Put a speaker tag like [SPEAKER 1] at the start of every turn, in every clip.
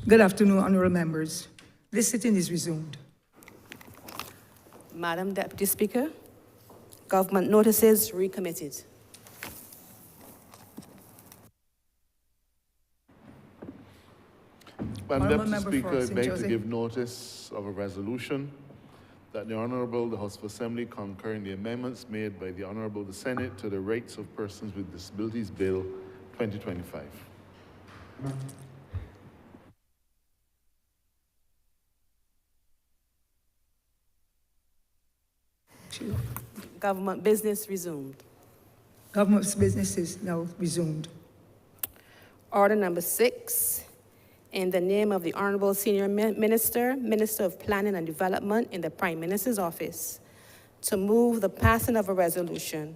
[SPEAKER 1] Good afternoon, honourable members. This sitting is resumed.
[SPEAKER 2] Madam Deputy Speaker, government notices recommitted.
[SPEAKER 3] Madam
[SPEAKER 1] Honourable
[SPEAKER 3] Deputy
[SPEAKER 1] Member
[SPEAKER 3] Speaker,
[SPEAKER 1] for
[SPEAKER 3] I
[SPEAKER 1] St.
[SPEAKER 3] beg to
[SPEAKER 1] Joseph.
[SPEAKER 3] give notice of a resolution that the Honourable, the House of Assembly, concurring the amendments made by the Honourable, the Senate, to the Rights of Persons with Disabilities Bill 2025.
[SPEAKER 2] Government business resumed.
[SPEAKER 1] Government's business is now resumed.
[SPEAKER 2] Order number 6, in the name of the Honourable Senior Minister, Minister of Planning and Development in the Prime Minister's Office, to move the passing of a resolution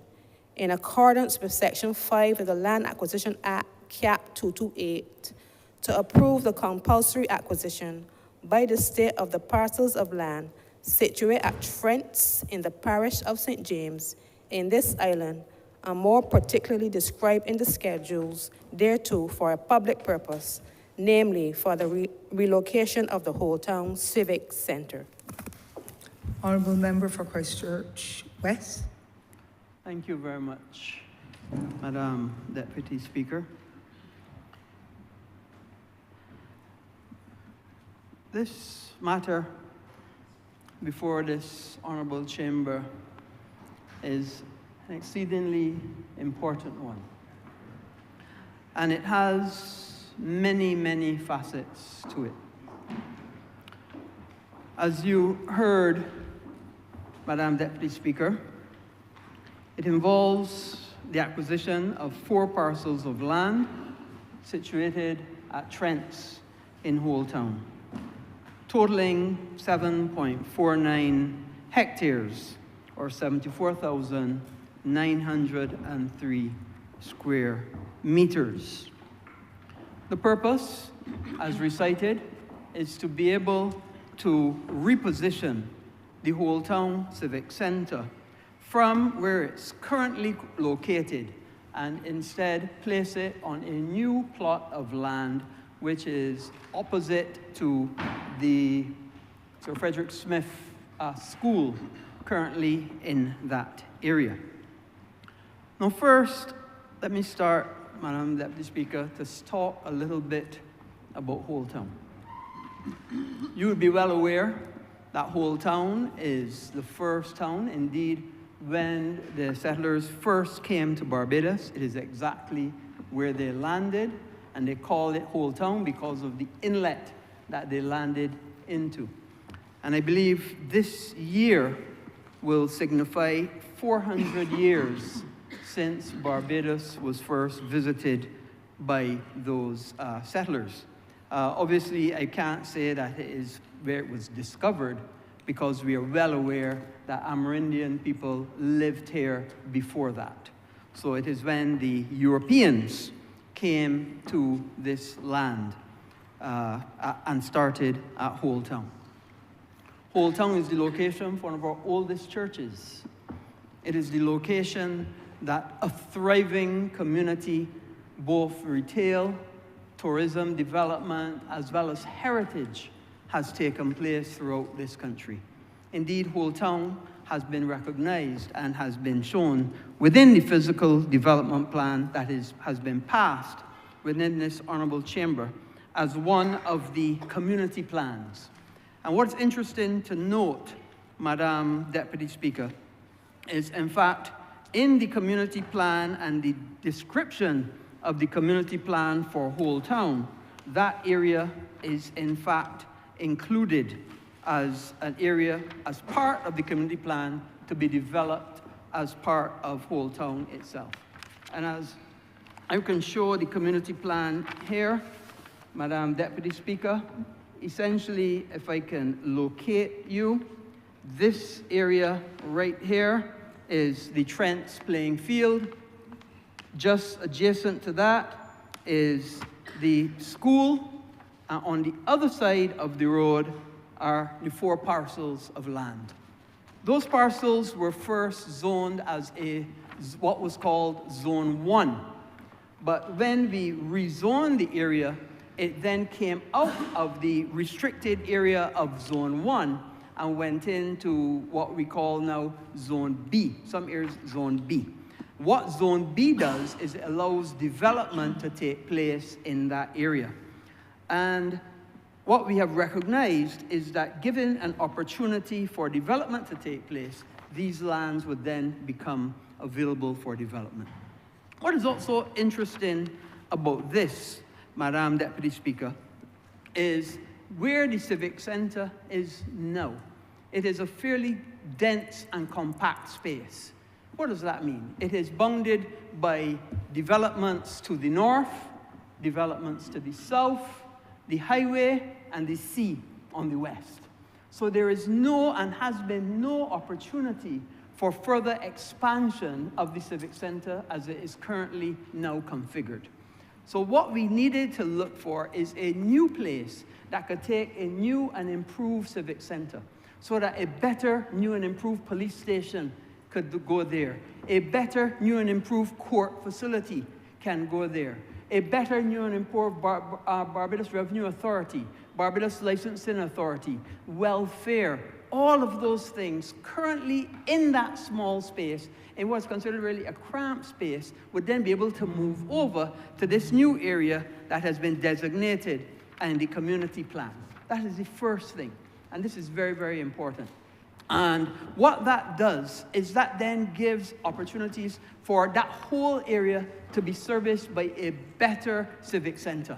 [SPEAKER 2] in accordance with Section 5 of the Land Acquisition Act, Cap 228, to approve the compulsory acquisition by the state of the parcels of land situated at Trents in the parish of St. James in this island, and more particularly described in the schedules thereto for a public purpose, namely for the relocation of the Whole Town Civic Centre.
[SPEAKER 1] Honourable Member for Christchurch West.
[SPEAKER 4] Thank you very much, Madam Deputy Speaker. This matter before this Honourable Chamber is an exceedingly important one. And it has many, many facets to it. As you heard, Madam Deputy Speaker, it involves the acquisition of 4 parcels of land situated at Trents in Whole Town, totaling 7.49 hectares, or 74,903 square meters. The purpose, as recited, is to be able to reposition the Whole Town Civic Centre from where it's currently located and instead place it on a new plot of land which is opposite to the Sir Frederick Smith School currently in that area. Now first, let me start, Madam Deputy Speaker, to talk a little bit about Whole Town. You would be well aware that Whole Town is the first town. Indeed, when the settlers first came to Barbados, it is exactly where they landed, and they called it Whole Town because of the inlet that they landed into. And I believe this year will signify 400 years since Barbados was first visited by those settlers. Obviously, I can't say that it is where it was discovered, because we are well aware that Amerindian people lived here before that. So it is when the Europeans came to this land and started at Whole Town. Whole Town is the location for one of our oldest churches. It is the location that a thriving community, both retail, tourism development, as well as heritage, has taken place throughout this country. Indeed, Whole Town has been recognized and has been shown within the physical development plan that has been passed within this Honourable Chamber as one of the community plans. And what's interesting to note, Madam Deputy Speaker, is in fact, in the community plan and the description of the community plan for Whole Town, that area is in fact included as an area, as part of the community plan to be developed as part of Whole Town itself. And as I can show the community plan here, Madam Deputy Speaker, essentially, if I can locate you, this area right here is the Trents playing field. Just adjacent to that is the school. And on the other side of the road are the 4 parcels of land. Those parcels were first zoned as what was called Zone 1. But when we rezoned the area it then came out of the restricted area of Zone 1 and went into what we call now Zone B, some areas Zone B. What Zone B does is it allows development to take place in that area. And what we have recognized is that given an opportunity for development to take place, these lands would then become available for development. What is also interesting about this, Madam Deputy Speaker, is where the Civic Center is now. It is a fairly dense and compact space. What does that mean? It is bounded by developments to the north, developments to the south, the highway, and the sea on the west. So there is no and has been no opportunity for further expansion of the Civic Center as it is currently now configured. So what we needed to look for is a new place that could take a new and improved Civic Center so that a better, new and improved police station could go there. A better, new and improved court facility can go there. A better, new and improved Barbados Revenue Authority, Barbados Licensing Authority, welfare, all of those things currently in that small space, in what's considered really a cramped space, would then be able to move over to this new area that has been designated in the community plan. That is the first thing, and this is very, very important. And what that does is that then gives opportunities for that whole area to be serviced by a better civic center.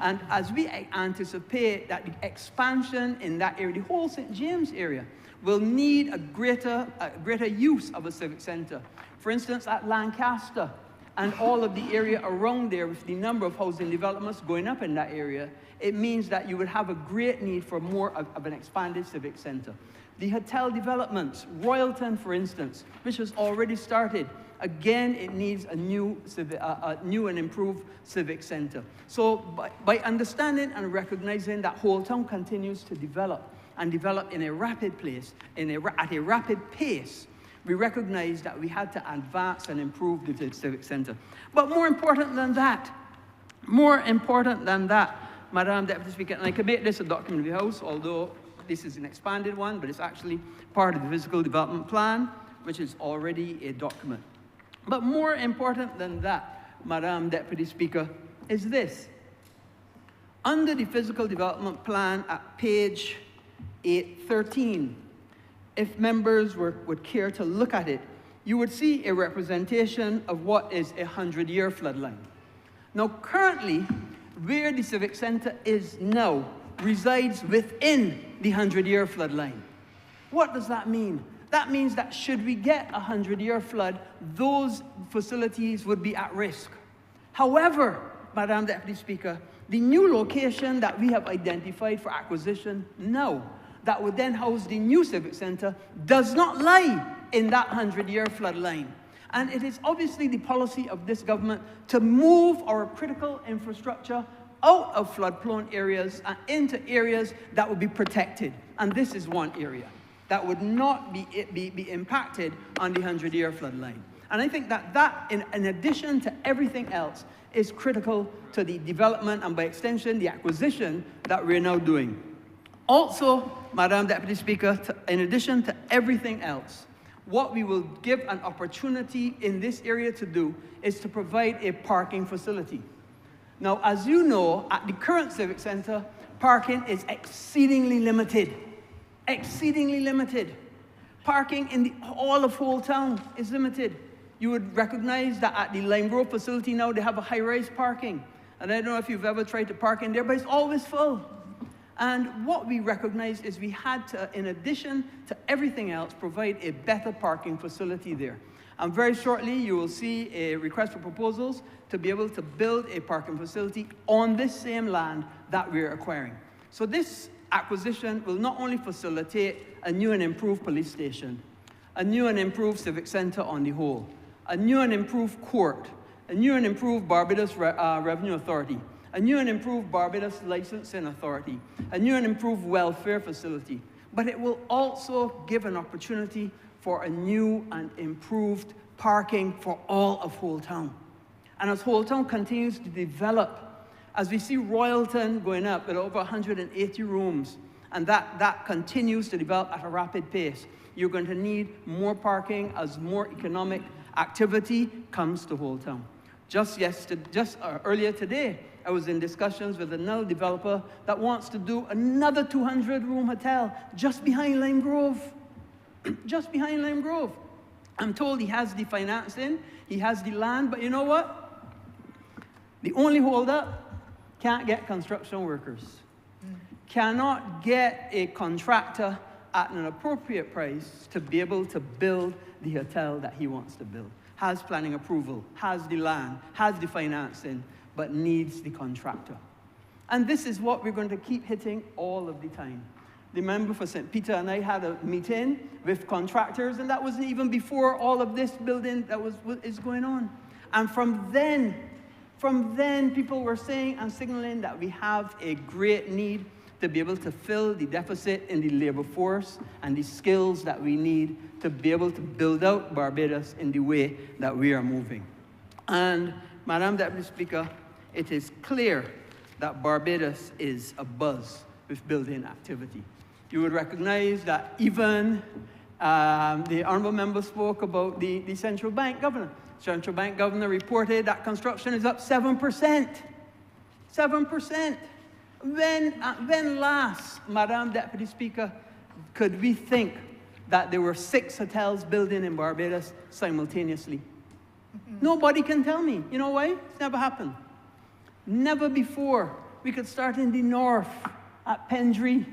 [SPEAKER 4] And as we anticipate that the expansion in that area, the whole St. James area, will need a greater use of a civic center. For instance, at Lancaster and all of the area around there, with the number of housing developments going up in that area, it means that you would have a great need for more of an expanded civic center. The hotel developments, Royalton, for instance, which has already started, again, it needs a new and improved civic center. So by understanding and recognizing that whole town continues to develop and develop in a rapid place, at a rapid pace, we recognize that we had to advance and improve the civic center. But more important than that, Madam Deputy Speaker, and I can make this a document of the House, although this is an expanded one, but it's actually part of the physical development plan, which is already a document. But more important than that, Madam Deputy Speaker, is this. Under the physical development plan at page 813, if members would care to look at it, you would see a representation of what is a 100-year floodline. Now, currently, where the Civic Center is now resides within the 100-year floodline. What does that mean? That means that should we get a 100-year flood, those facilities would be at risk. However, Madam Deputy Speaker, the new location that we have identified for acquisition now, that would then house the new Civic Center, does not lie in that 100-year floodline. And it is obviously the policy of this government to move our critical infrastructure out of flood-prone areas and into areas that would be protected. And this is one area that would not be impacted on the 100-year floodline. And I think that in addition to everything else, is critical to the development and by extension, the acquisition that we're now doing. Also, Madam Deputy Speaker, in addition to everything else, what we will give an opportunity in this area to do is to provide a parking facility. Now, as you know, at the current Civic Center, parking is exceedingly limited. Exceedingly limited. Parking in all of Whole Town is limited. You would recognize that at the Lime Grove facility now, they have a high-rise parking. And I don't know if you've ever tried to park in there, but it's always full. And what we recognized is we had to, in addition to everything else, provide a better parking facility there. And very shortly, you will see a request for proposals to be able to build a parking facility on this same land that we're acquiring. So this acquisition will not only facilitate a new and improved police station, a new and improved civic center on the whole, a new and improved court, a new and improved Barbados Revenue Authority, a new and improved Barbados Licensing Authority, a new and improved welfare facility, but it will also give an opportunity for a new and improved parking for all of Whole Town. And as Whole Town continues to develop, As we see Royalton going up with over 180 rooms, and that continues to develop at a rapid pace, you're going to need more parking as more economic activity comes to Old Town. Just earlier today, I was in discussions with another developer that wants to do another 200-room hotel just behind Lime Grove. Just behind Lime Grove. I'm told he has the financing, he has the land, but you know what? The only holdup, can't get construction workers. Cannot get a contractor at an appropriate price to be able to build the hotel that he wants to build. Has planning approval, has the land, has the financing, but needs the contractor. And this is what we're going to keep hitting all of the time. The member for St. Peter and I had a meeting with contractors, and that wasn't even before all of this building that is going on. And from then, people were saying and signaling that we have a great need to be able to fill the deficit in the labor force and the skills that we need to be able to build out Barbados in the way that we are moving. And, Madam Deputy Speaker, it is clear that Barbados is abuzz with building activity. You would recognize that even the Honourable Member spoke about the Central Bank Governor. Central Bank Governor reported that construction is up 7%. 7%. When last, Madam Deputy Speaker, could we think that there were 6 hotels building in Barbados simultaneously? Nobody can tell me. You know why? It's never happened. Never before. We could start in the north at Pendry,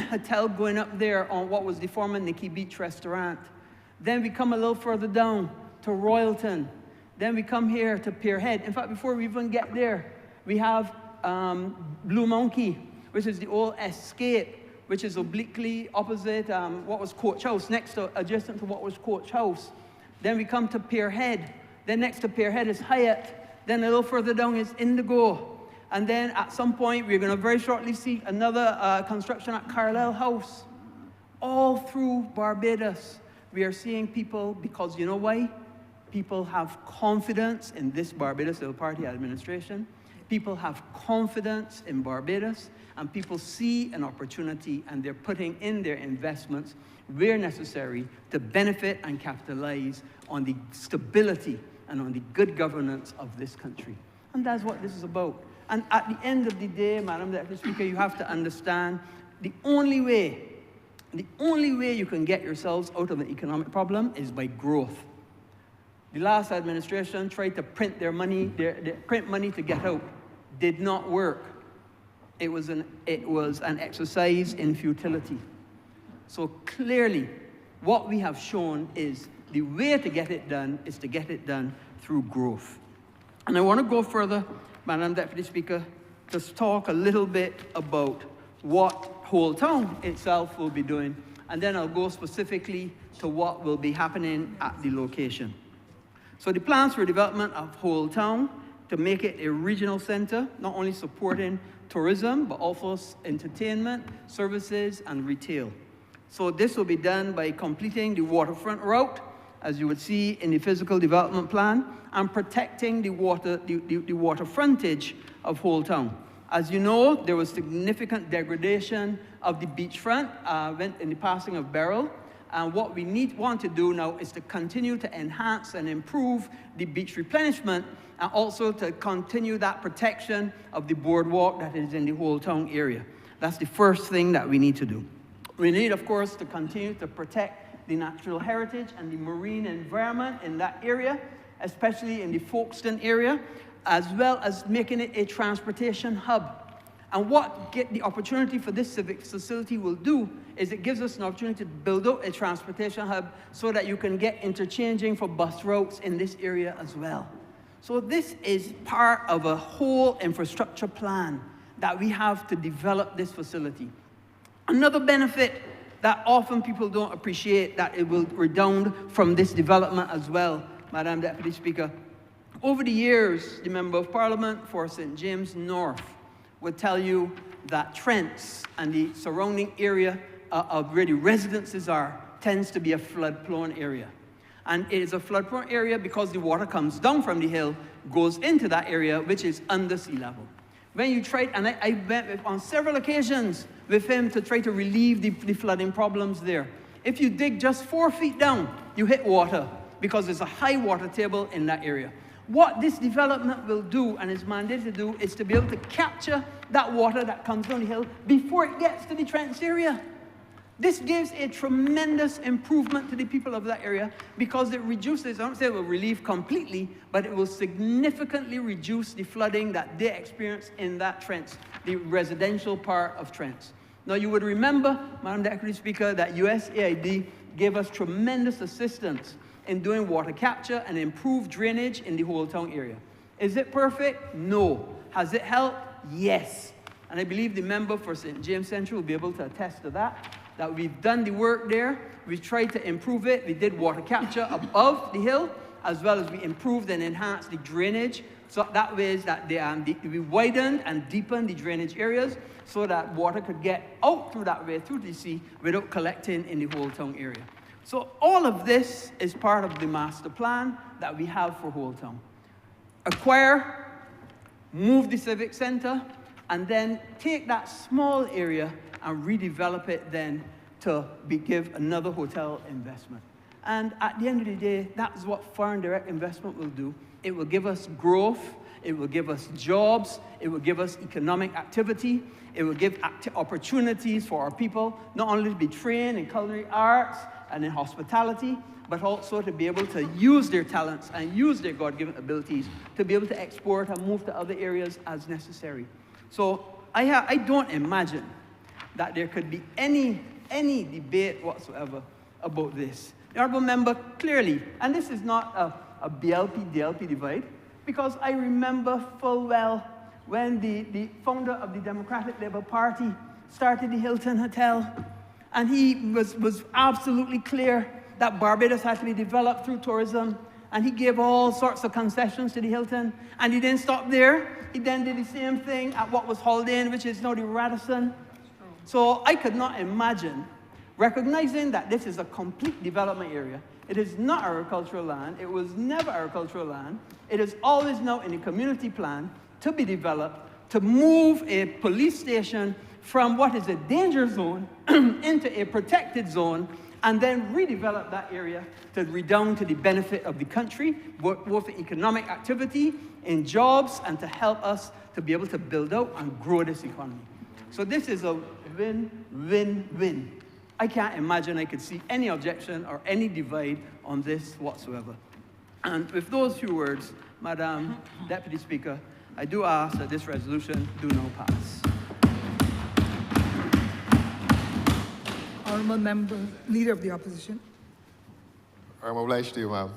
[SPEAKER 4] hotel going up there on what was the former Nikki Beach restaurant. Then we come a little further down to Royalton. Then we come here to Pier Head. In fact, before we even get there, we have Blue Monkey, which is the old Escape, which is obliquely opposite what was Coach House, adjacent to what was Coach House. Then we come to Pier Head. Then next to Pier Head is Hyatt. Then a little further down is Indigo. And then at some point, we're going to very shortly see another construction at Carlisle House. All through Barbados, we are seeing people, because you know why? People have confidence in this Barbados Little Party administration. People have confidence in Barbados, and people see an opportunity, and they're putting in their investments where necessary to benefit and capitalize on the stability and on the good governance of this country. And that's what this is about. And at the end of the day, Madam Deputy Speaker, you have to understand the only way you can get yourselves out of an economic problem is by growth. The last administration tried to print their money, print money to get out. Did not work. It was an exercise in futility. So clearly, what we have shown is the way to get it done is to get it done through growth. And I want to go further, Madam Deputy Speaker, to talk a little bit about what Whole Town itself will be doing, and then I'll go specifically to what will be happening at the location. So the plans for development of Whole Town to make it a regional center, not only supporting tourism, but also entertainment, services, and retail. So this will be done by completing the waterfront route, as you would see in the physical development plan, and protecting the water frontage of Whole Town. As you know, there was significant degradation of the beachfront in the passing of Beryl. And what we want to do now is to continue to enhance and improve the beach replenishment, and also to continue that protection of the boardwalk that is in the Whole Town area. That's the first thing that we need to do. We need, of course, to continue to protect the natural heritage and the marine environment in that area, especially in the Folkestone area, as well as making it a transportation hub. And what the opportunity for this civic facility will do is it gives us an opportunity to build out a transportation hub so that you can get interchanging for bus routes in this area as well. So this is part of a whole infrastructure plan that we have to develop this facility. Another benefit that often people don't appreciate that it will redound from this development as well, Madam Deputy Speaker. Over the years, the Member of Parliament for St. James North would tell you that Trents and the surrounding area of where the residences are tends to be a flood-prone area. And it is a flood-prone area because the water comes down from the hill, goes into that area, which is under sea level. When you tried, and I went on several occasions with him to try to relieve the flooding problems there. If you dig just 4 feet down, you hit water because there's a high water table in that area. What this development will do, and is mandated to do, is to be able to capture that water that comes down the hill before it gets to the trench area. This gives a tremendous improvement to the people of that area because it reduces, I don't say it will relieve completely, but it will significantly reduce the flooding that they experience in that trench, the residential part of Trent. Now, you would remember, Madam Deputy Speaker, that USAID gave us tremendous assistance in doing water capture and improved drainage in the whole town area. Is it perfect? No. Has it helped? Yes. And I believe the member for St. James Central will be able to attest to that we've done the work there. We've tried to improve it. We did water capture above the hill, as well as we improved and enhanced the drainage. So that way is that we widened and deepened the drainage areas so that water could get out through that way, through the sea, without collecting in the whole town area. So all of this is part of the master plan that we have for Whole Town. Acquire, move the civic center, and then take that small area and redevelop it then to give another hotel investment. And at the end of the day, that's what foreign direct investment will do. It will give us growth, it will give us jobs, it will give us economic activity, it will give opportunities for our people, not only to be trained in culinary arts and in hospitality, but also to be able to use their talents and use their God-given abilities to be able to export and move to other areas as necessary. So I don't imagine that there could be any debate whatsoever about this. The Honourable Member clearly, and this is not a BLP-DLP divide, because I remember full well when the founder of the Democratic Labour Party started the Hilton Hotel, and he was absolutely clear that Barbados had to be developed through tourism, and he gave all sorts of concessions to the Hilton, and he didn't stop there. He then did the same thing at what was Holiday Inn, which is now the Radisson. So I could not imagine, recognizing that this is a complete development area. It is not agricultural land. It was never agricultural land. It is always now in a community plan to be developed, to move a police station from what is a danger zone into a protected zone, and then redevelop that area to redound to the benefit of the country, both in economic activity, in jobs, and to help us to be able to build out and grow this economy. So this is a win-win-win. I can't imagine I could see any objection or any divide on this whatsoever. And with those few words, Madam Deputy Speaker, I do ask that this resolution do now pass.
[SPEAKER 1] Honourable Member, Leader of the Opposition.
[SPEAKER 5] I'm obliged to you, ma'am.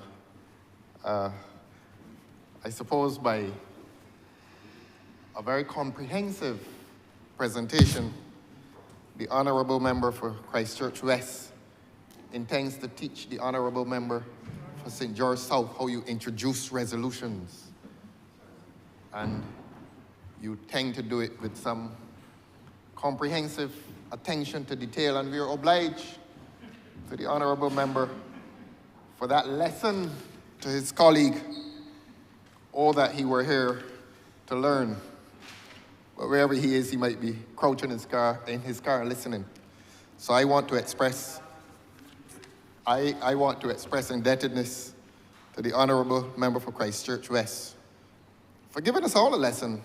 [SPEAKER 5] I suppose by a very comprehensive presentation, the Honourable Member for Christchurch West intends to teach the Honourable Member for St. George South how you introduce resolutions. And you tend to do it with some comprehensive attention to detail, and we are obliged to the Honourable Member for that lesson to his colleague, all that he were here to learn. But wherever he is, he might be crouching in his car listening. So I want to express indebtedness to the Honourable Member for Christchurch West for giving us all a lesson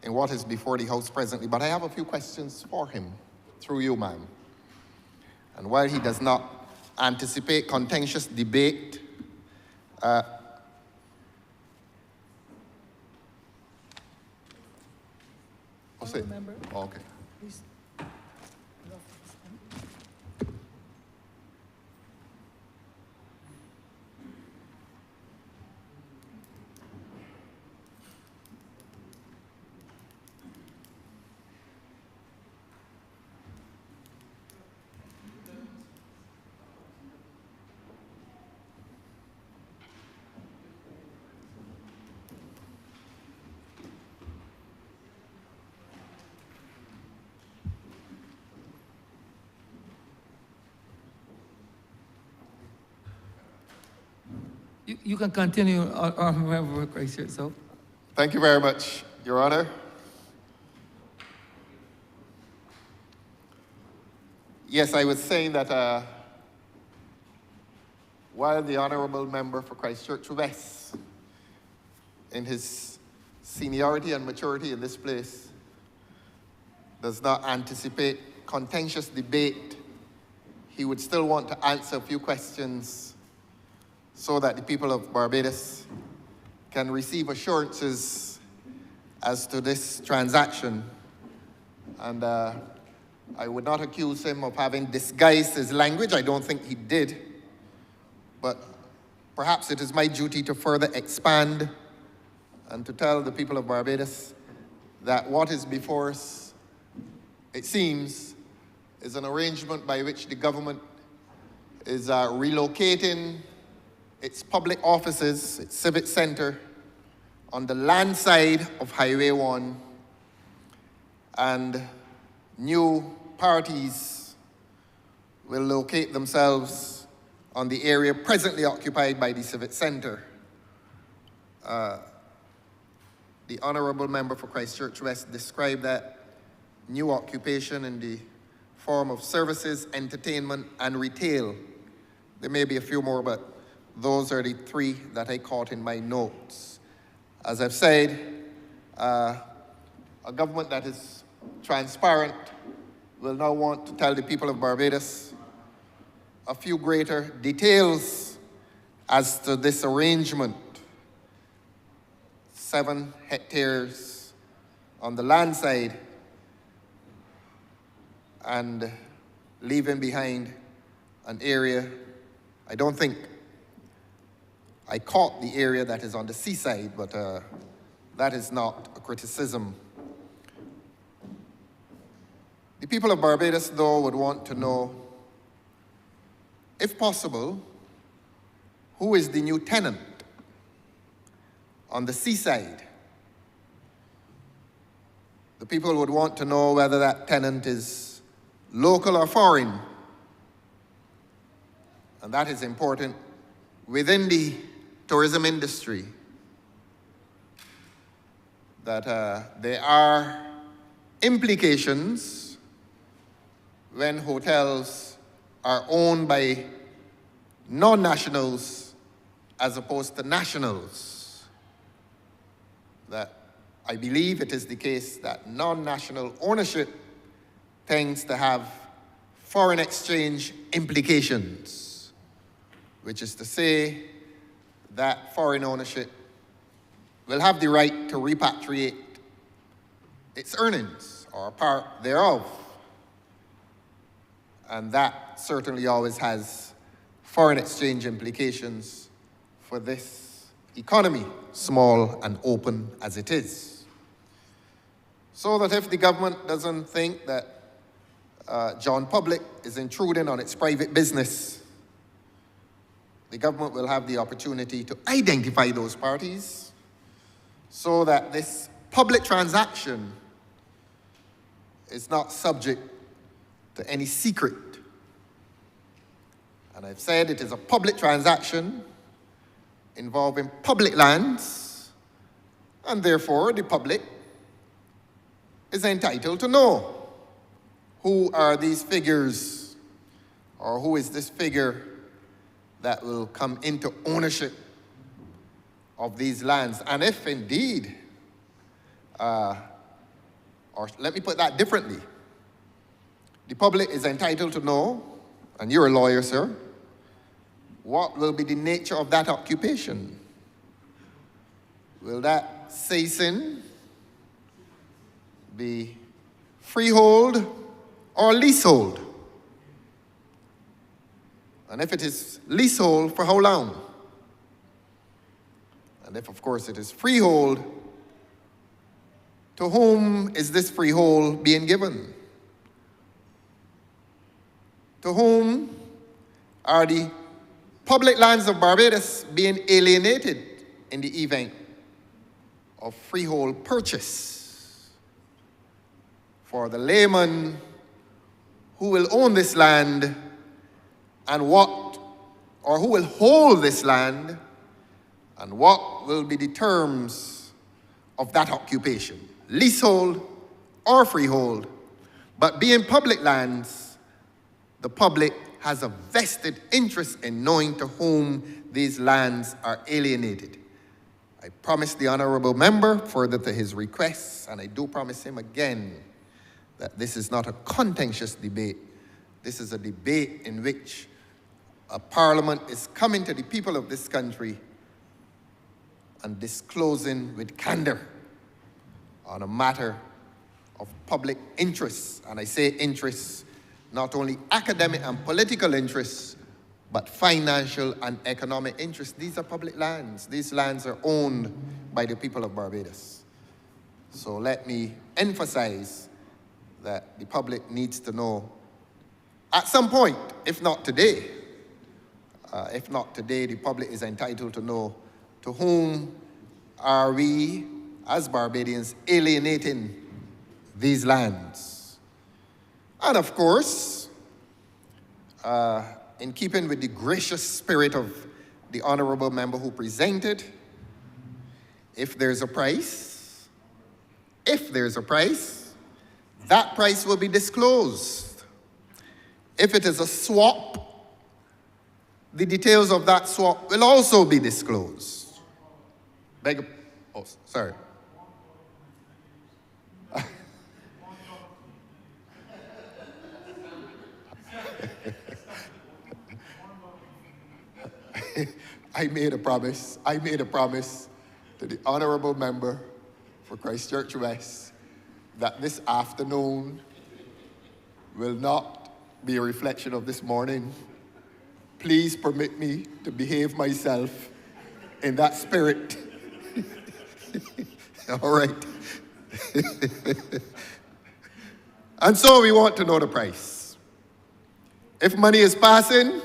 [SPEAKER 5] in what is before the House presently. But I have a few questions for him, through you, ma'am. And while he does not anticipate contentious debate,
[SPEAKER 1] Member.
[SPEAKER 5] Oh, okay.
[SPEAKER 1] Please.
[SPEAKER 6] You can continue, Honourable Member Christchurch South.
[SPEAKER 5] Thank you very much, Your Honor. Yes, I was saying that while the Honourable Member for Christchurch West, in his seniority and maturity in this place, does not anticipate contentious debate, he would still want to answer a few questions so that the people of Barbados can receive assurances as to this transaction. And I would not accuse him of having disguised his language. I don't think he did. But perhaps it is my duty to further expand and to tell the people of Barbados that what is before us, it seems, is an arrangement by which the government is relocating its public offices, its civic center, on the land side of Highway 1, and new parties will locate themselves on the area presently occupied by the civic center. The Honourable Member for Christchurch West described that new occupation in the form of services, entertainment, and retail. There may be a few more, but those are the three that I caught in my notes. As I've said, a government that is transparent will now want to tell the people of Barbados a few greater details as to this arrangement. 7 hectares on the land side and leaving behind an area. I don't think I caught the area that is on the seaside, but that is not a criticism. The people of Barbados, though, would want to know, if possible, who is the new tenant on the seaside. The people would want to know whether that tenant is local or foreign. And that is important within the tourism industry, that there are implications when hotels are owned by non-nationals as opposed to nationals. That I believe it is the case that non-national ownership tends to have foreign exchange implications, which is to say that foreign ownership will have the right to repatriate its earnings or a part thereof. And that certainly always has foreign exchange implications for this economy, small and open as it is. So that if the government doesn't think that John Public is intruding on its private business, the government will have the opportunity to identify those parties so that this public transaction is not subject to any secret. And I've said it is a public transaction involving public lands, and therefore the public is entitled to know who are these figures, or who is this figure that will come into ownership of these lands. And if indeed, or let me put that differently, the public is entitled to know, and you're a lawyer, sir, what will be the nature of that occupation? Will that citizen be freehold or leasehold? And if it is leasehold, for how long? And if, of course, it is freehold, to whom is this freehold being given? To whom are the public lands of Barbados being alienated in the event of freehold purchase? For the layman who will own this land, and what, or who will hold this land, and what will be the terms of that occupation, leasehold or freehold. But being public lands, the public has a vested interest in knowing to whom these lands are alienated. I promised the honourable member further to his requests, and I do promise him again that this is not a contentious debate. This is a debate in which a parliament is coming to the people of this country and disclosing with candor on a matter of public interest. And I say interests, not only academic and political interests, but financial and economic interests. These are public lands. These lands are owned by the people of Barbados. So let me emphasize that the public needs to know at some point, if not today, the public is entitled to know to whom are we as Barbadians alienating these lands. And of course, in keeping with the gracious spirit of the honourable member who presented, if there's a price, that price will be disclosed. If it is a swap, the details of that swap will also be disclosed. Sorry. I made a promise to the honourable member for Christchurch West that this afternoon will not be a reflection of this morning. Please permit me to behave myself in that spirit. All right. And so we want to know the price. If money is passing,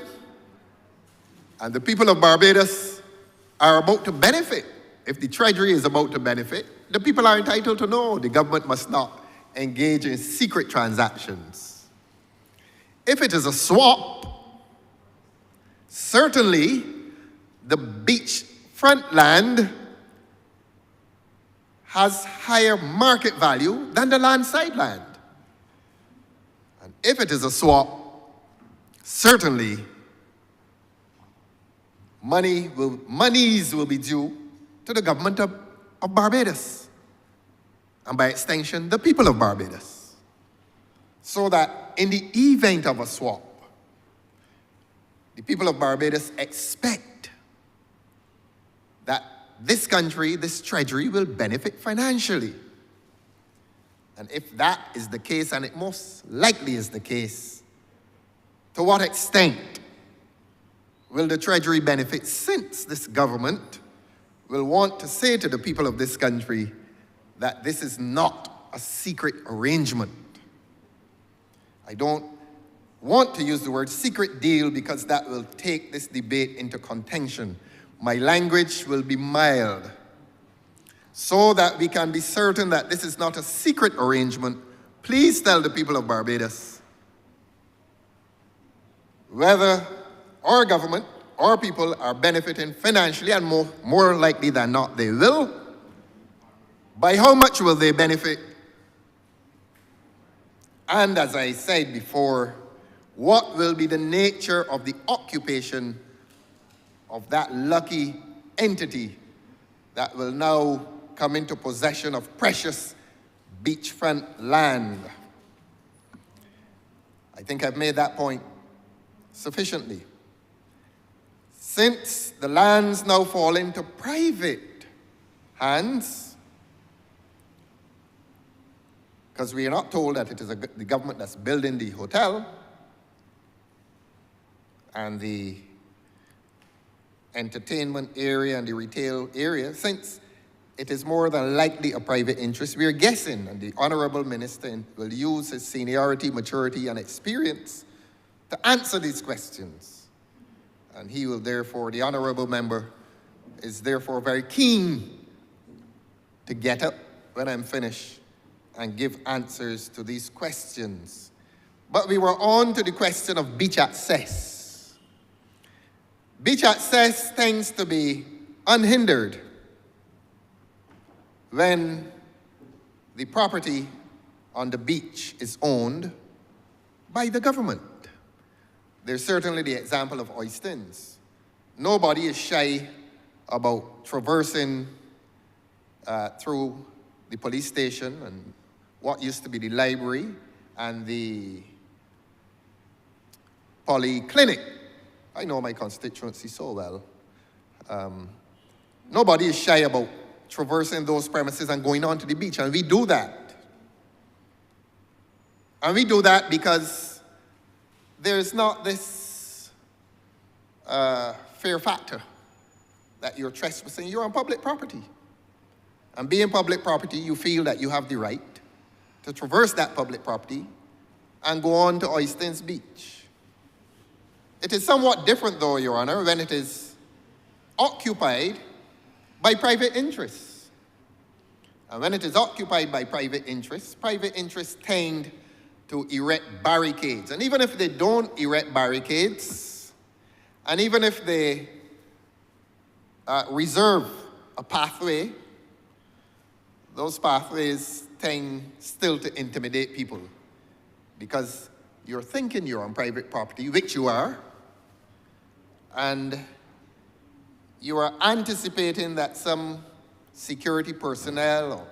[SPEAKER 5] and the people of Barbados are about to benefit, if the Treasury is about to benefit, the people are entitled to know. The government must not engage in secret transactions. If it is a swap, certainly the beachfront land has higher market value than the landside land. And if it is a swap, certainly monies will be due to the government of Barbados, and by extension, the people of Barbados. So that in the event of a swap, the people of Barbados expect that this country, this treasury, will benefit financially. And if that is the case, and it most likely is the case, to what extent will the treasury benefit, since this government will want to say to the people of this country that this is not a secret arrangement? I don't want to use the word secret deal because that will take this debate into contention. My language will be mild so that we can be certain that this is not a secret arrangement. Please tell the people of Barbados whether our government, our people are benefiting financially, and more likely than not they will. By how much will they benefit? And as I said before, what will be the nature of the occupation of that lucky entity that will now come into possession of precious beachfront land? I think I've made that point sufficiently. Since the lands now fall into private hands, because we are not told that it is the government that's building the hotel and the entertainment area and the retail area, since it is more than likely a private interest, we are guessing, and the Honourable Minister will use his seniority, maturity, and experience to answer these questions. And he will therefore, the honourable member is therefore very keen to get up when I'm finished and give answers to these questions. But we were on to the question of beach access. Beach access tends to be unhindered when the property on the beach is owned by the government. there's certainly the example of Oistins. Nobody is shy about traversing through the police station and what used to be the library and the polyclinic. I know my constituency so well. Nobody is shy about traversing those premises and going on to the beach, and we do that. And we do that because there's not this fear factor that you're trespassing. You're on public property. And being public property, you feel that you have the right to traverse that public property and go on to Oistins Beach. It is somewhat different, though, Your Honor, when it is occupied by private interests. And when it is occupied by private interests tend to erect barricades. And even if they don't erect barricades, and even if they reserve a pathway, those pathways tend still to intimidate people because you're thinking you're on private property, which you are, and you are anticipating that some security personnel or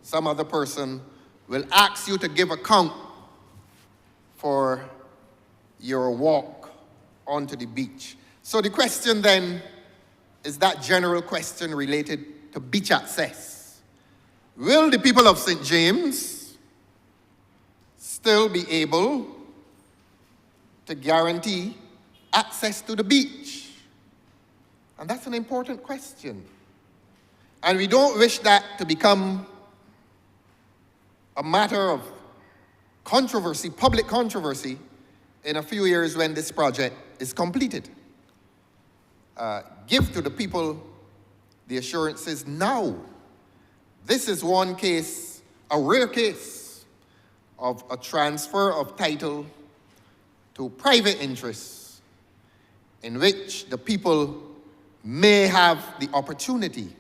[SPEAKER 5] some other person will ask you to give account for your walk onto the beach. So the question then is that general question related to beach access. Will the people of St. James still be able to guarantee access to the beach? And that's an important question. And we don't wish that to become a matter of controversy, public controversy, in a few years when this project is completed. Give to the people the assurances now. This is one case, a rare case, of a transfer of title to private interests in which the people may have the opportunity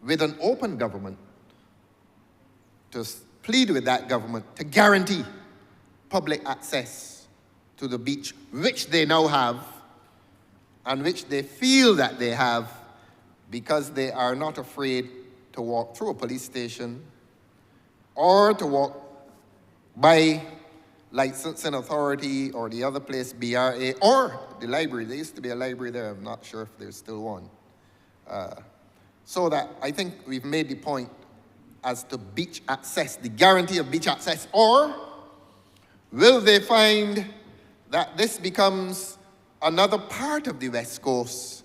[SPEAKER 5] with an open government to plead with that government to guarantee public access to the beach, which they now have and which they feel that they have because they are not afraid to walk through a police station or to walk by licensing authority or the other place, BRA, or the library. There used to be a library there. I'm not sure if there's still one. So that I think we've made the point as to beach access, the guarantee of beach access, or will they find that this becomes another part of the West Coast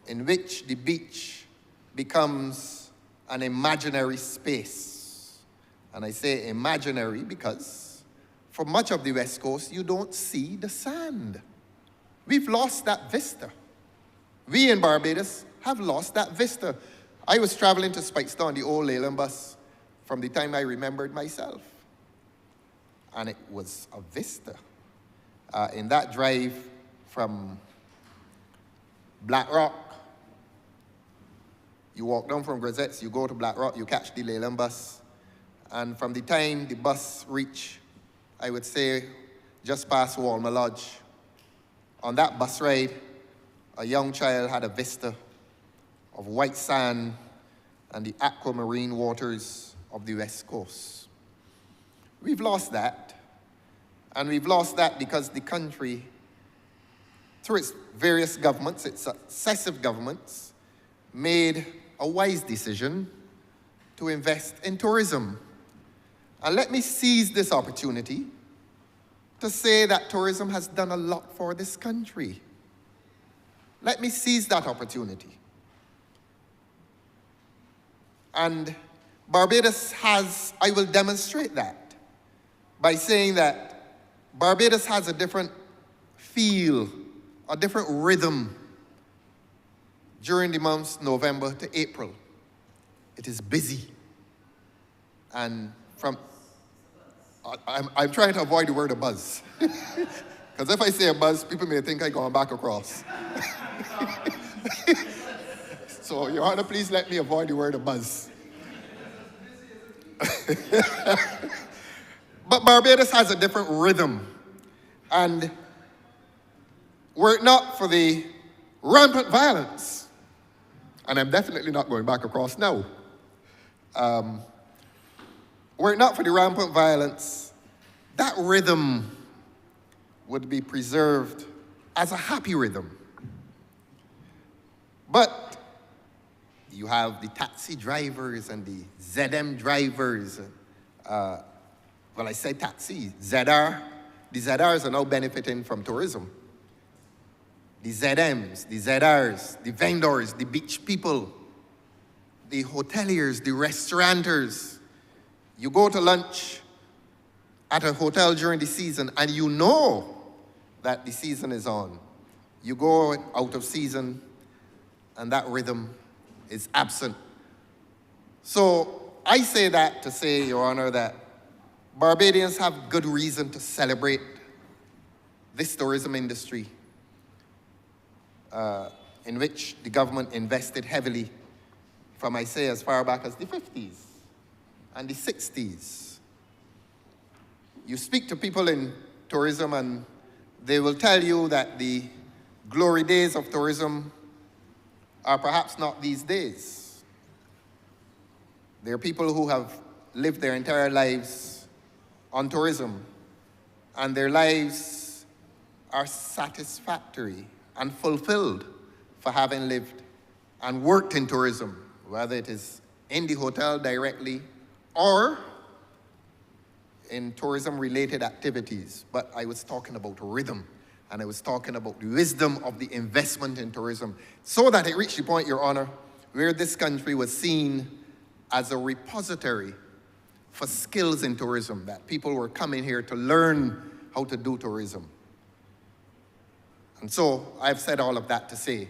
[SPEAKER 5] in which the beach becomes an imaginary space? And I say imaginary because for much of the West Coast, you don't see the sand. We've lost that vista. We in Barbados have lost that vista. I was traveling to Spikeston on the old Leyland bus from the time I remembered myself. And it was a vista. In that drive from Black Rock, you walk down from Grisettes, you go to Black Rock, you catch the Leyland bus. And from the time the bus reached, I would say, just past Walmer Lodge, on that bus ride, a young child had a vista of white sand and the aquamarine waters of the West Coast. We've lost that. And we've lost that because the country, through its various governments, its successive governments, made a wise decision to invest in tourism. And let me seize this opportunity to say that tourism has done a lot for this country. Let me seize that opportunity. And Barbados has, I will demonstrate that by saying that Barbados has a different feel, a different rhythm during the months November to April. It is busy. And I'm trying to avoid the word a buzz. Because if I say a buzz, people may think I'm going back across. So, Your Honor, please let me avoid the word a buzz. But Barbados has a different rhythm. And were it not for the rampant violence, and I'm definitely not going back across now, were it not for the rampant violence, that rhythm would be preserved as a happy rhythm. But you have the taxi drivers and the ZM drivers. Well, I said taxi, ZR. The ZRs are now benefiting from tourism. The ZMs, the ZRs, the vendors, the beach people, the hoteliers, the restaurateurs. You go to lunch at a hotel during the season and you know that the season is on. You go out of season and that rhythm is absent. So I say that to say, Your Honor, that Barbadians have good reason to celebrate this tourism industry in which the government invested heavily from, I say, as far back as the 50s and the 60s. You speak to people in tourism and they will tell you that the glory days of tourism are perhaps not these days. There are people who have lived their entire lives on tourism, and their lives are satisfactory and fulfilled for having lived and worked in tourism, whether it is in the hotel directly or in tourism-related activities. But I was talking about rhythm, and I was talking about the wisdom of the investment in tourism, so that it reached the point, Your Honor, where this country was seen as a repository for skills in tourism, that people were coming here to learn how to do tourism. And so I've said all of that to say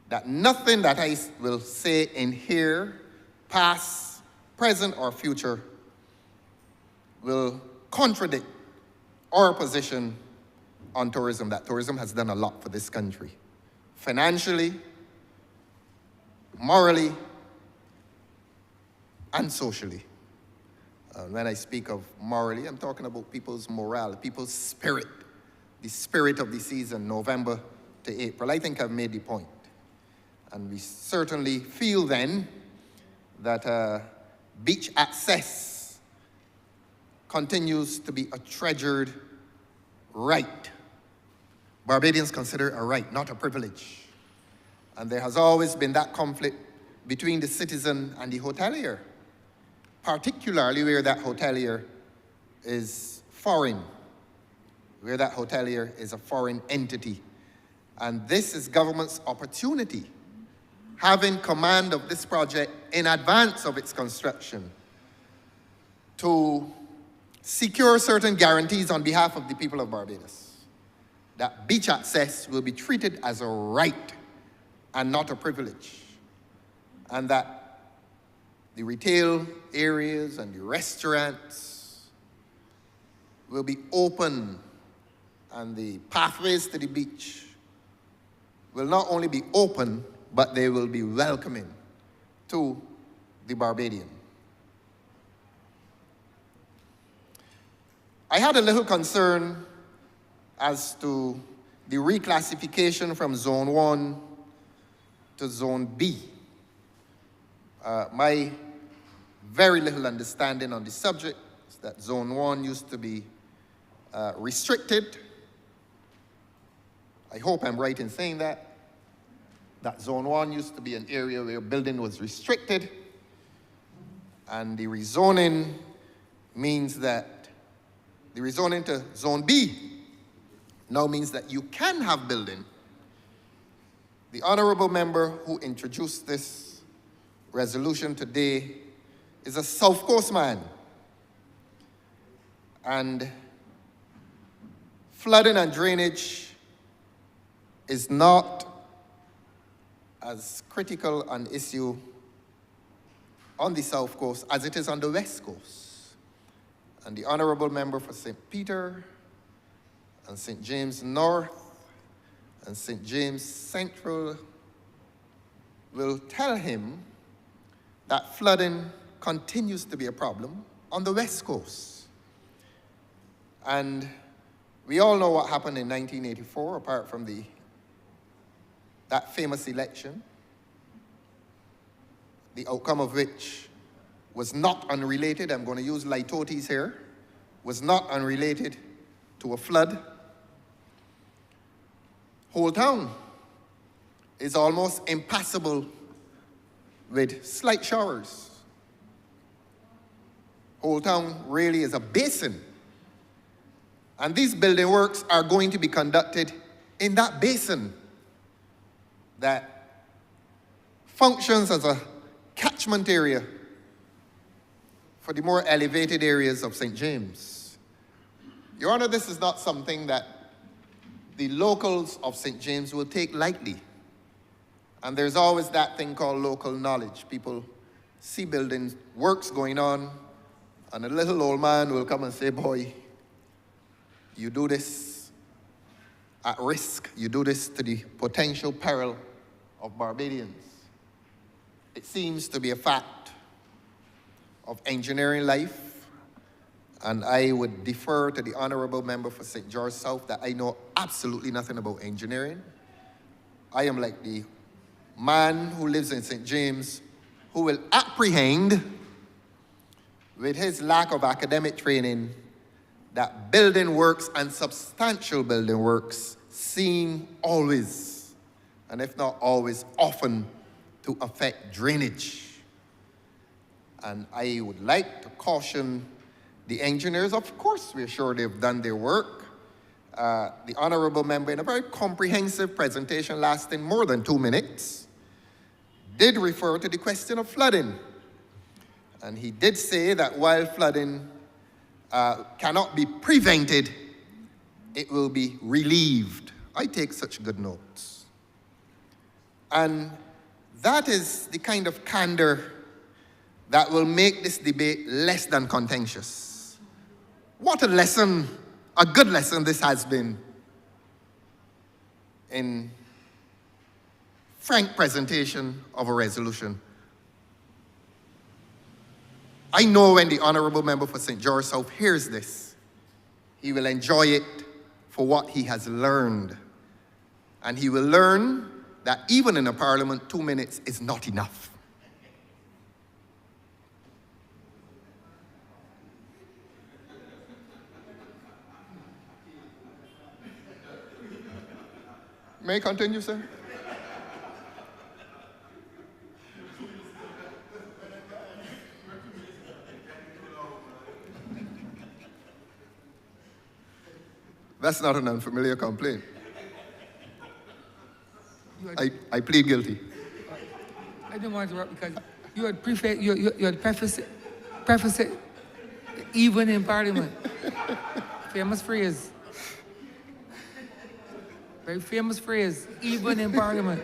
[SPEAKER 5] that nothing that I will say in here, past, present, or future, will contradict our position on tourism, that tourism has done a lot for this country, financially, morally, and socially. When I speak of morally, I'm talking about people's morale, people's spirit, the spirit of the season, November to April. I think I've made the point. And we certainly feel then that beach access continues to be a treasured right. Barbadians consider it a right, not a privilege. And there has always been that conflict between the citizen and the hotelier, particularly where that hotelier is foreign, where that hotelier is a foreign entity. And this is government's opportunity, having command of this project in advance of its construction, to secure certain guarantees on behalf of the people of Barbados, that beach access will be treated as a right and not a privilege, and that the retail areas and the restaurants will be open, and the pathways to the beach will not only be open, but they will be welcoming to the Barbadian. I had a little concern as to the reclassification from Zone 1 to Zone B. My very little understanding on the subject is that Zone 1 used to be restricted. I hope I'm right in saying that Zone 1 used to be an area where building was restricted, and the rezoning means that the rezoning to Zone B now means that you can have building. The honorable member who introduced this resolution today is a South Coast man, and flooding and drainage is not as critical an issue on the South Coast as it is on the West Coast. And the honorable member for St. Peter and St. James North and St. James Central will tell him that flooding continues to be a problem on the West Coast. And We all know what happened in 1984, apart from that famous election, the outcome of which was not unrelated, I'm going to use litotes here, was not unrelated to a flood. Whole town is almost impassable with slight showers. Whole town really is a basin. And these building works are going to be conducted in that basin that functions as a catchment area for the more elevated areas of St. James. Your Honor, this is not something that the locals of St. James will take lightly. And there's always that thing called local knowledge. People see building works going on, and a little old man will come and say, boy, you do this at risk. You do this to the potential peril of Barbadians. It seems to be a fact of engineering life, and I would defer to the Honourable Member for St. George South that I know absolutely nothing about engineering. I am like the man who lives in St. James who will apprehend, with his lack of academic training, that building works and substantial building works seem always, and if not always, often to affect drainage. And I would like to caution the engineers. Of course, we're sure they've done their work. The Honourable Member, in a very comprehensive presentation lasting more than 2 minutes, did refer to the question of flooding. And he did say that while flooding cannot be prevented, it will be relieved. I take such good notes. And that is the kind of candor that will make this debate less than contentious. What a lesson, a good lesson this has been in frank presentation of a resolution. I know when the Honourable Member for St. George South hears this, he will enjoy it for what he has learned. And he will learn that even in a parliament, 2 minutes is not enough. May I continue, sir? That's not an unfamiliar complaint. I plead guilty.
[SPEAKER 1] I didn't want to interrupt because you had preface it, even in Parliament. Famous phrase. Very famous phrase, even in Parliament.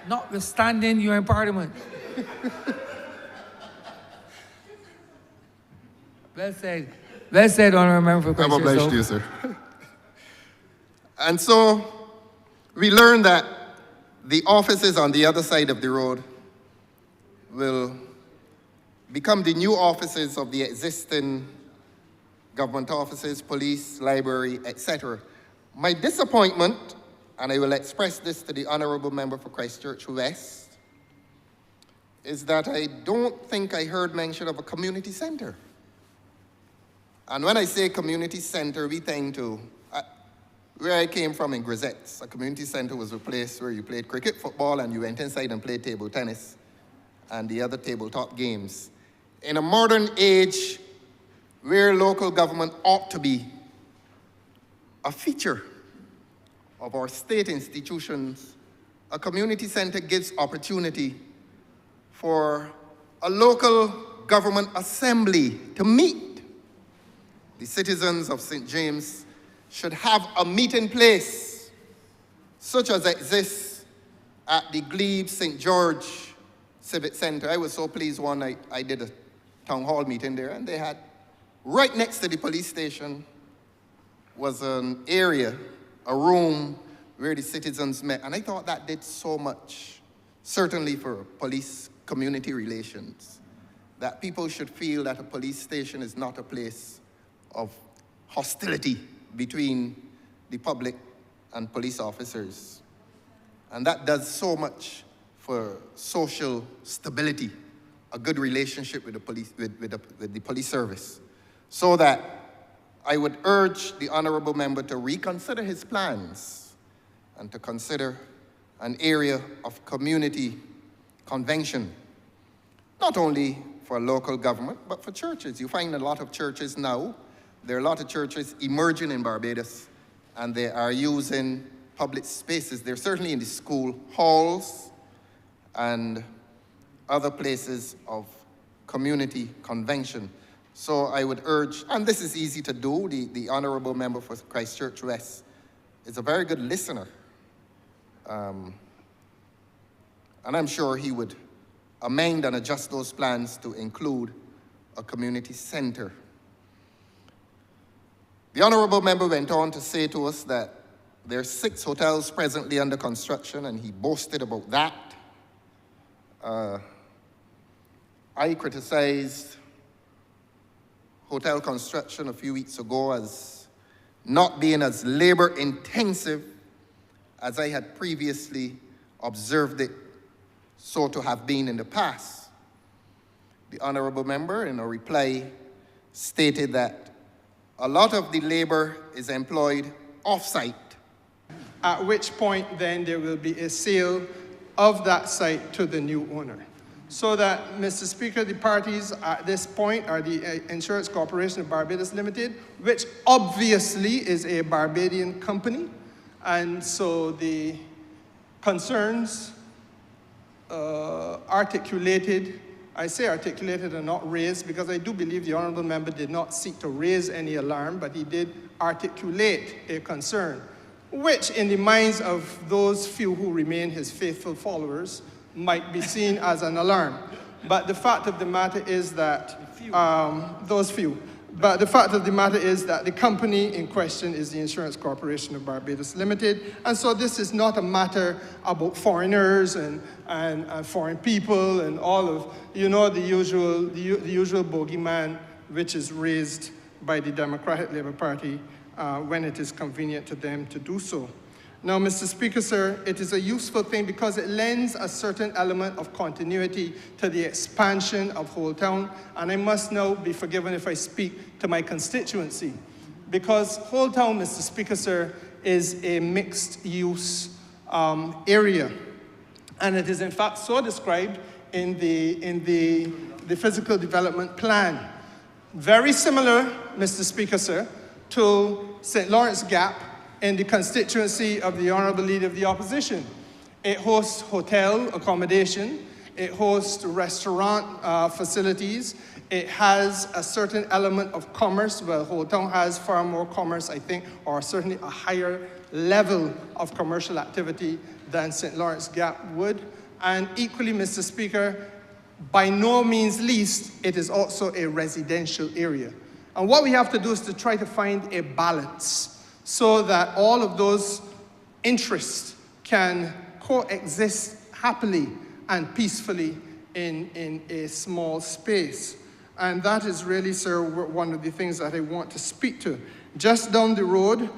[SPEAKER 1] Notwithstanding you're in Parliament. Well said. Well said, Honourable Member for
[SPEAKER 5] I'm
[SPEAKER 1] Christ
[SPEAKER 5] obliged
[SPEAKER 1] yourself.
[SPEAKER 5] to you, sir. And so we learned that the offices on the other side of the road will become the new offices of the existing government offices, police, library, etc. My disappointment, and I will express this to the Honourable Member for Christchurch West, is that I don't think I heard mention of a community centre. And when I say community centre, we tend to, where I came from in Grisettes, a community centre was a place where you played cricket, football, and you went inside and played table tennis and the other tabletop games. In a modern age where local government ought to be a feature of our state institutions, a community centre gives opportunity for a local government assembly to meet. The citizens of St. James should have a meeting place such as exists at the Glebe St. George Civic Center. I was so pleased one night I did a town hall meeting there, and they had, right next to the police station was an area, a room where the citizens met. And I thought that did so much, certainly for police community relations, that people should feel that a police station is not a place of hostility between the public and police officers. And that does so much for social stability, a good relationship with the police, with the police service. So that I would urge the honorable member to reconsider his plans and to consider an area of community convention, not only for local government, but for churches. You find a lot of churches now, there are a lot of churches emerging in Barbados, and they are using public spaces. They're certainly in the school halls and other places of community convention. So I would urge, and this is easy to do, the honorable member for Christchurch West is a very good listener. And I'm sure he would amend and adjust those plans to include a community center. The honorable member went on to say to us that there are 6 hotels presently under construction, and he boasted about that. I criticized hotel construction a few weeks ago as not being as labor intensive as I had previously observed it so to have been in the past. The honorable member, in a reply, stated that a lot of the labor is employed off-site.
[SPEAKER 6] At which point then there will be a sale of that site to the new owner. So that, Mr. Speaker, the parties at this point are the Insurance Corporation of Barbados Limited, which obviously is a Barbadian company. And so the concerns articulated, I say articulated and not raised, because I do believe the honorable member did not seek to raise any alarm, but he did articulate a concern, which in the minds of those few who remain his faithful followers might be seen as an alarm. But the fact of the matter is that, But the fact of the matter is that the company in question is the Insurance Corporation of Barbados Limited. And so this is not a matter about foreigners and foreign people and all of, the usual bogeyman which is raised by the Democratic Labour Party when it is convenient to them to do so. Now, Mr. Speaker, sir, it is a useful thing because it lends a certain element of continuity to the expansion of Old Town. And I must now be forgiven if I speak to my constituency, because Old Town, Mr. Speaker, sir, is a mixed-use area. And it is in fact so described in the physical development plan. Very similar, Mr. Speaker, sir, to St. Lawrence Gap in the constituency of the Honourable Leader of the Opposition. It hosts hotel accommodation, it hosts restaurant facilities, it has a certain element of commerce. Well, Old Town has far more commerce, I think, or certainly a higher level of commercial activity than St. Lawrence Gap would. And equally, Mr. Speaker, by no means least, it is also a residential area. And what we have to do is to try to find a balance so that all of those interests can coexist happily and peacefully in a small space. And that is really, sir, one of the things that I want to speak to. Just down the road,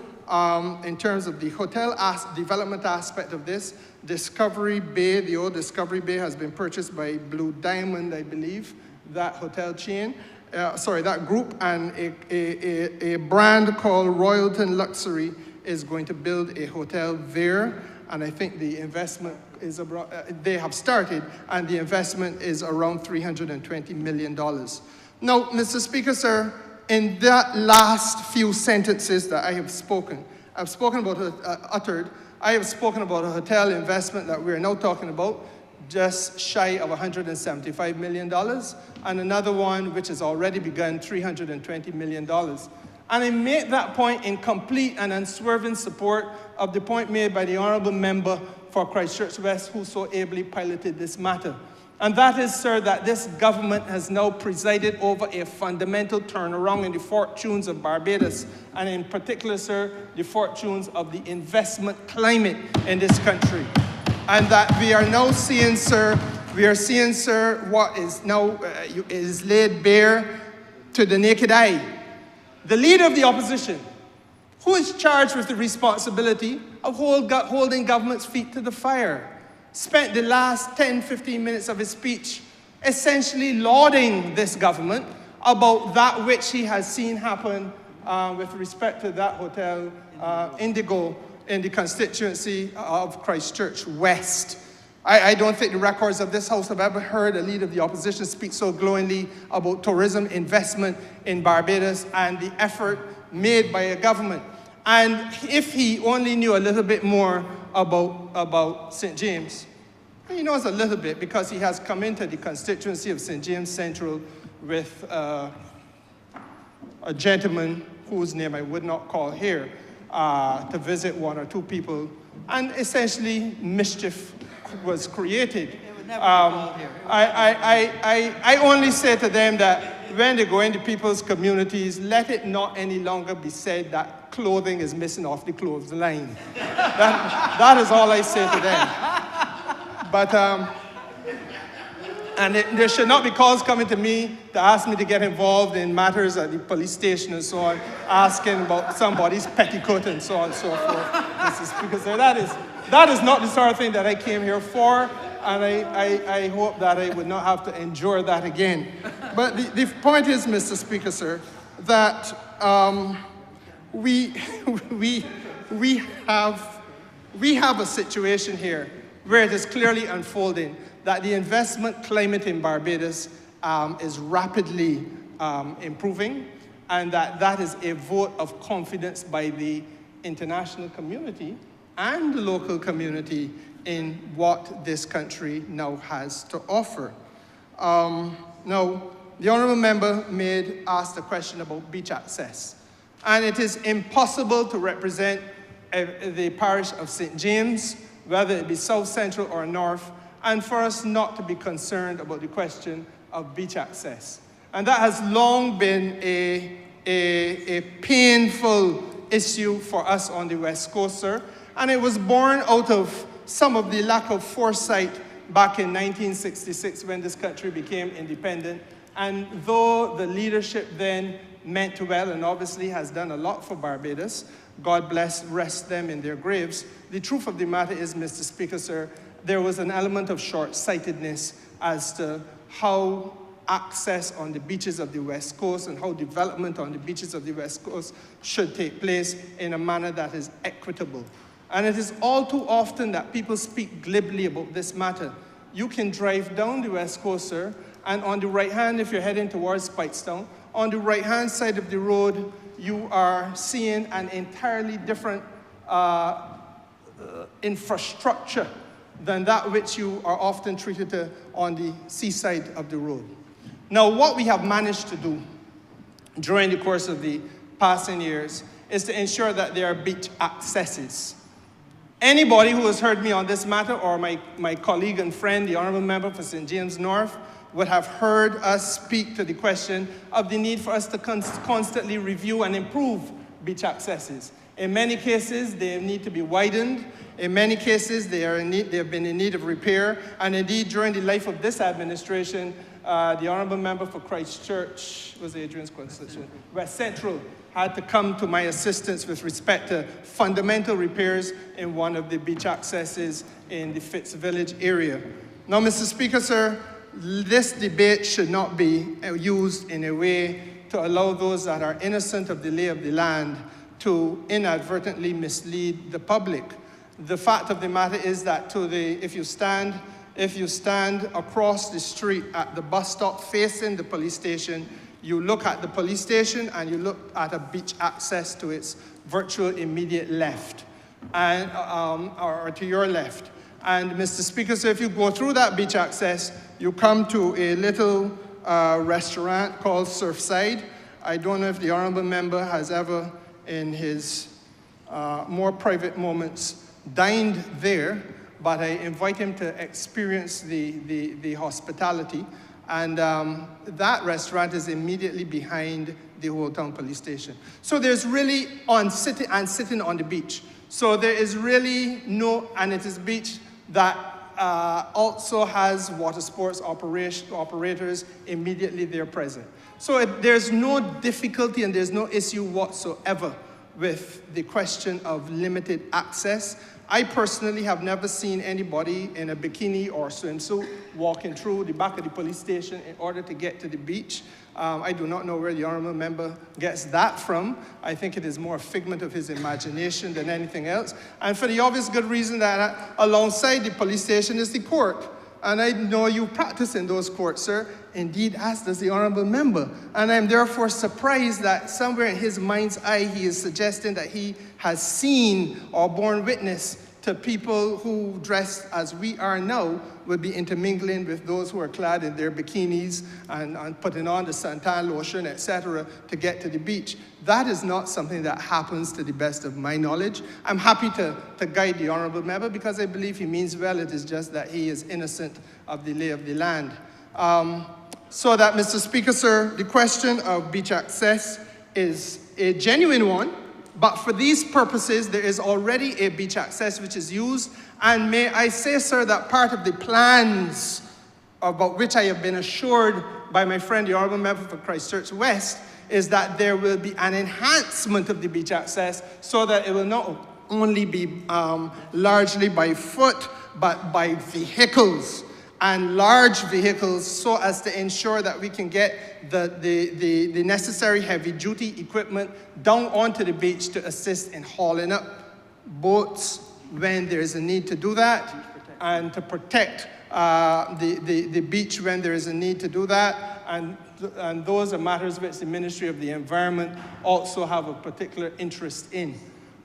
[SPEAKER 6] in terms of the hotel development aspect of this, Discovery Bay, the old Discovery Bay, has been purchased by Blue Diamond, I believe, that hotel chain. That group, and a brand called Royalton Luxury is going to build a hotel there, and I think the investment is about, they have started, and the investment is around $320 million. Now, Mr. Speaker, sir, in that last few sentences that I have spoken, I have spoken about a hotel investment that we are now talking about, just shy of $175 million, and another one which has already begun, $320 million. And I make that point in complete and unswerving support of the point made by the Honourable Member for Christchurch West, who so ably piloted this matter. And that is, sir, that this government has now presided over a fundamental turnaround in the fortunes of Barbados, and in particular, sir, the fortunes of the investment climate in this country. And that we are now seeing, sir, what is now is laid bare to the naked eye. The Leader of the Opposition, who is charged with the responsibility of holding government's feet to the fire, spent the last 10, 15 minutes of his speech essentially lauding this government about that which he has seen happen with respect to that hotel, Indigo, in the constituency of Christchurch West. I don't think the records of this House have ever heard a leader of the opposition speak so glowingly about tourism investment in Barbados and the effort made by a government. And if he only knew a little bit more about St. James, he knows a little bit because he has come into the constituency of St. James Central with a gentleman whose name I would not call here to visit one or two people, and essentially mischief was created. I only say to them that when they go into people's communities, let it not any longer be said that clothing is missing off the clothes line. That is all I say to them. But, there should not be calls coming to me to ask me to get involved in matters at the police station and so on, asking about somebody's petticoat and so on and so forth. Mr. Speaker, so that is not the sort of thing that I came here for, and I hope that I would not have to endure that again. But the point is, Mr. Speaker, sir, that we have a situation here where it is clearly unfolding that the investment climate in Barbados is rapidly improving, and that is a vote of confidence by the international community and the local community in what this country now has to offer. Now, the honourable member asked a question about beach access, and it is impossible to represent the parish of St. James, whether it be South Central or North, and for us not to be concerned about the question of beach access. And that has long been a painful issue for us on the West Coast, sir. And it was born out of some of the lack of foresight back in 1966 when this country became independent. And though the leadership then meant well and obviously has done a lot for Barbados, God bless, rest them in their graves, the truth of the matter is, Mr. Speaker, sir, there was an element of short-sightedness as to how access on the beaches of the West Coast and how development on the beaches of the West Coast should take place in a manner that is equitable. And it is all too often that people speak glibly about this matter. You can drive down the West Coast, sir, and on the right hand, if you're heading towards Speightstown, on the right-hand side of the road, you are seeing an entirely different infrastructure than that which you are often treated to on the seaside of the road. Now, what we have managed to do during the course of the passing years is to ensure that there are beach accesses. Anybody who has heard me on this matter, or my colleague and friend, the Honourable Member for St. James North, would have heard us speak to the question of the need for us to constantly review and improve beach accesses. In many cases, they need to be widened. In many cases, they have been in need of repair. And indeed, during the life of this administration, the Honourable Member for Christchurch, was Adrian's constitution, West Central, had to come to my assistance with respect to fundamental repairs in one of the beach accesses in the Fitz Village area. Now, Mr. Speaker, sir, this debate should not be used in a way to allow those that are innocent of the lay of the land to inadvertently mislead the public. The fact of the matter is that if you stand across the street at the bus stop facing the police station, you look at the police station and you look at a beach access to its virtual immediate left, and or to your left. And Mr. Speaker, so if you go through that beach access, you come to a little restaurant called Surfside. I don't know if the Honourable Member has ever, in his more private moments, dined there, but I invite him to experience the hospitality. And that restaurant is immediately behind the Old Town Police Station. So there's really sitting on the beach. So there is really and it is a beach that also has water sports operators immediately there present. So there's no difficulty and there's no issue whatsoever with the question of limited access. I personally have never seen anybody in a bikini or swimsuit walking through the back of the police station in order to get to the beach. I do not know where the honourable member gets that from. I think it is more a figment of his imagination than anything else. And for the obvious good reason that alongside the police station is the court. And I know you practice in those courts, sir. Indeed, as does the honourable member. And I'm therefore surprised that somewhere in his mind's eye, he is suggesting that he has seen or borne witness to people who, dressed as we are now, would be intermingling with those who are clad in their bikinis and putting on the suntan lotion, etc., to get to the beach. That is not something that happens to the best of my knowledge. I'm happy to guide the honourable member because I believe he means well. It is just that he is innocent of the lay of the land. So that, Mr. Speaker, sir, the question of beach access is a genuine one. But for these purposes, there is already a beach access which is used. And may I say, sir, that part of the plans about which I have been assured by my friend, the Honourable Member for Christchurch West, is that there will be an enhancement of the beach access so that it will not only be largely by foot, but by vehicles. And large vehicles, so as to ensure that we can get the necessary heavy-duty equipment down onto the beach to assist in hauling up boats when there is a need to do that, and to protect the beach when there is a need to do that. And those are matters which the Ministry of the Environment also have a particular interest in.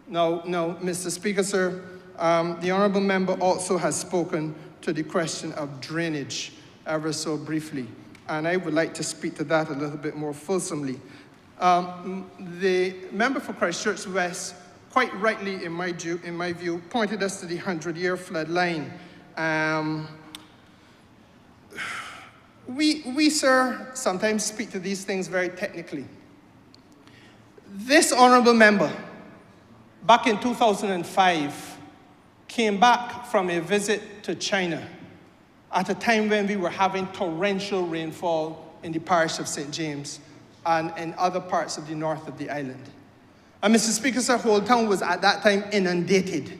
[SPEAKER 6] Now, Mr. Speaker, sir, the Honourable Member also has spoken to the question of drainage ever so briefly. And I would like to speak to that a little bit more fulsomely. The member for Christchurch West, quite rightly in my view, pointed us to the 100-year flood line. We, sir, sometimes speak to these things very technically. This honourable member, back in 2005, came back from a visit to China at a time when we were having torrential rainfall in the parish of St. James and in other parts of the north of the island. And Mr. Speaker, sir, whole town was at that time inundated